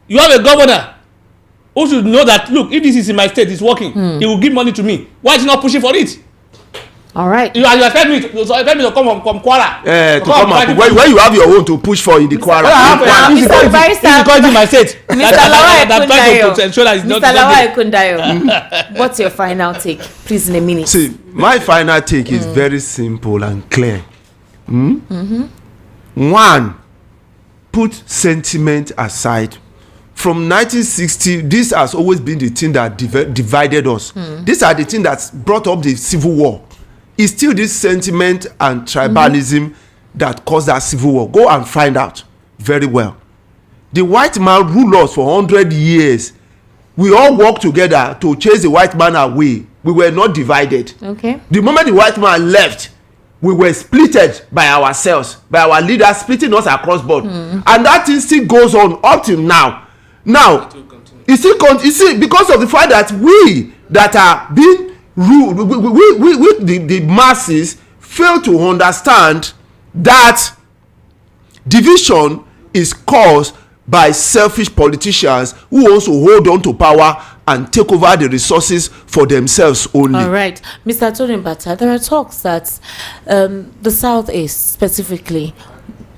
You have a governor who should know that. Look, if this is in my state, it's working. He will give money to me. Why is he not pushing for it? All right. You expect me to come from Kwara. To come up where you have your own to push for in the Kwara. Mr. Barrister, my state. Mr. Lawal Ekundayo, what's your final take, please, in a minute? See, my final take is very simple and clear. One, put sentiment aside. From 1960, this has always been the thing that divided us. These are the things that brought up the Civil War. It's still this sentiment and tribalism that caused that civil war. Go and find out very well. The white man ruled us for 100 years. We all worked together to chase the white man away. We were not divided. Okay. The moment the white man left, we were splitted by ourselves, by our leaders splitting us across board. And that thing still goes on up till now. Now, you see, because of the fact that we that are being ruled, the masses fail to understand that division is caused by selfish politicians who also hold on to power and take over the resources for themselves only. All right. Mr. Tony Mbata, there are talks that the Southeast specifically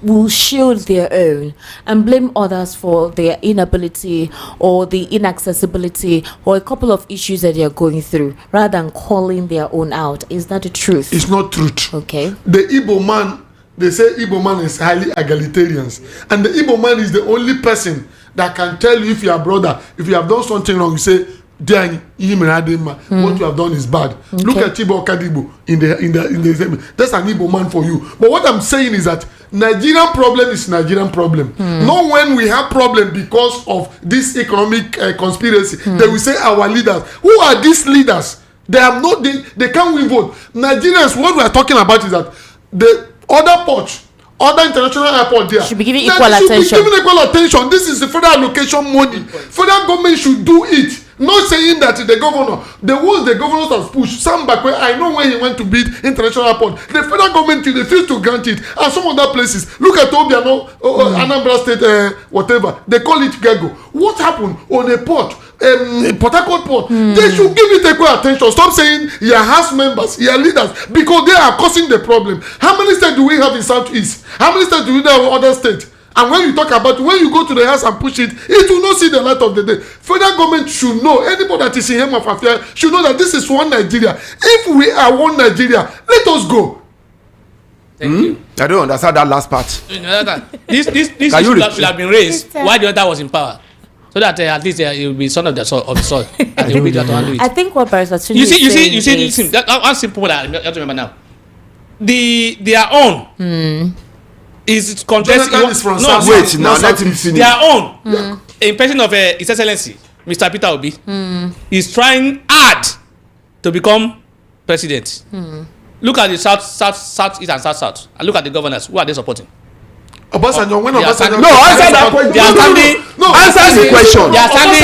will shield their own and blame others for their inability or the inaccessibility or a couple of issues that they are going through, rather than calling their own out. Is that the truth? It's not truth. Okay. The Igbo man, they say Igbo man is highly egalitarian, and the Igbo man is the only person that can tell you if you are brother, if you have done something wrong, you say, what you have done is bad. Okay. Look at Chibo Kadibo in the that's an Igbo man for you. But what I'm saying is that Nigerian problem is Nigerian problem. Not when we have problem because of this economic conspiracy. They will say our leaders. Who are these leaders? They have no. They can't win vote. Nigerians. What we are talking about is that the other port, other international airport there should be given equal attention. This is the federal allocation money. Federal government should do it. Not saying that the governor, the ones the governors have pushed, some back where I know when he went to bid international airport, the federal government refused to grant it. And some other places, look at Obiano, Anambra State, whatever, they call it Gago. What happened on a port? Port Harcourt port, they should give it equal attention. Stop saying your house members, your leaders, because they are causing the problem. How many states do we have in Southeast? How many states do we have in other states? And when you talk about, when you go to the house and push it, it will not see the light of the day. Federal government should know, anybody that is in Hem of Affairs should know that this is one Nigeria. If we are one Nigeria, let us go. Thank you. I don't understand that last part. This issue should have been raised while the other was in power. So that at least it will be son of the soil. And they will be able to handle it. I think what Barrister Tunji you see, listen, one simple one I have to remember now. Their own is contesting. Wait, now let him finish. Their own in person of His Excellency Mr. Peter Obi is trying hard to become president. Look at the south east and south, and look at the governors. Who are they supporting? Obasanjo, when Obasanjo... No, answer that question. They are standing... No, answer the question. They are standing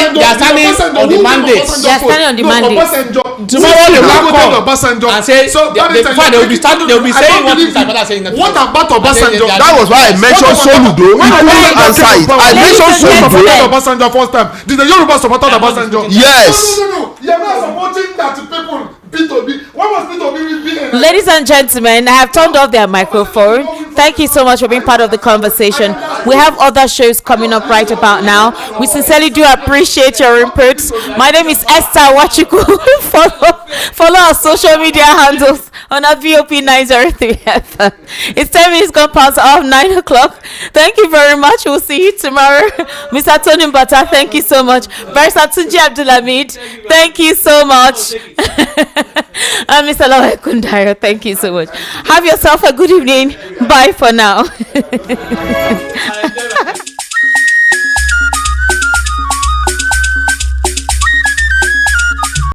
on the mandate. They are standing on the mandate. Tomorrow they will come and say, they will be saying what Mr. Bala is saying. What about Obasanjo? That was why I mentioned Soludo. He couldn't answer it. I mentioned Soludo. Obasanjo first time. Did the Yoruba support Obasanjo? Yes. No. You are not supporting that people. P2B. What was P2B with Ladies and gentlemen, I have turned off their microphone. Thank you so much for being part of the conversation. We have other shows coming up right about now. We sincerely do appreciate your inputs. My name is Esther Wachuku. follow our social media handles on our VOP 903 FM. It's 10 minutes gone past 9 o'clock. Thank you very much. We'll see you tomorrow. Mr. Tony Mbata, thank you so much. Barrister Tunji Abdulhamid, thank you so much. And Mr. Lawe Kundayo, thank you so much. Have yourself a good evening. Bye for now.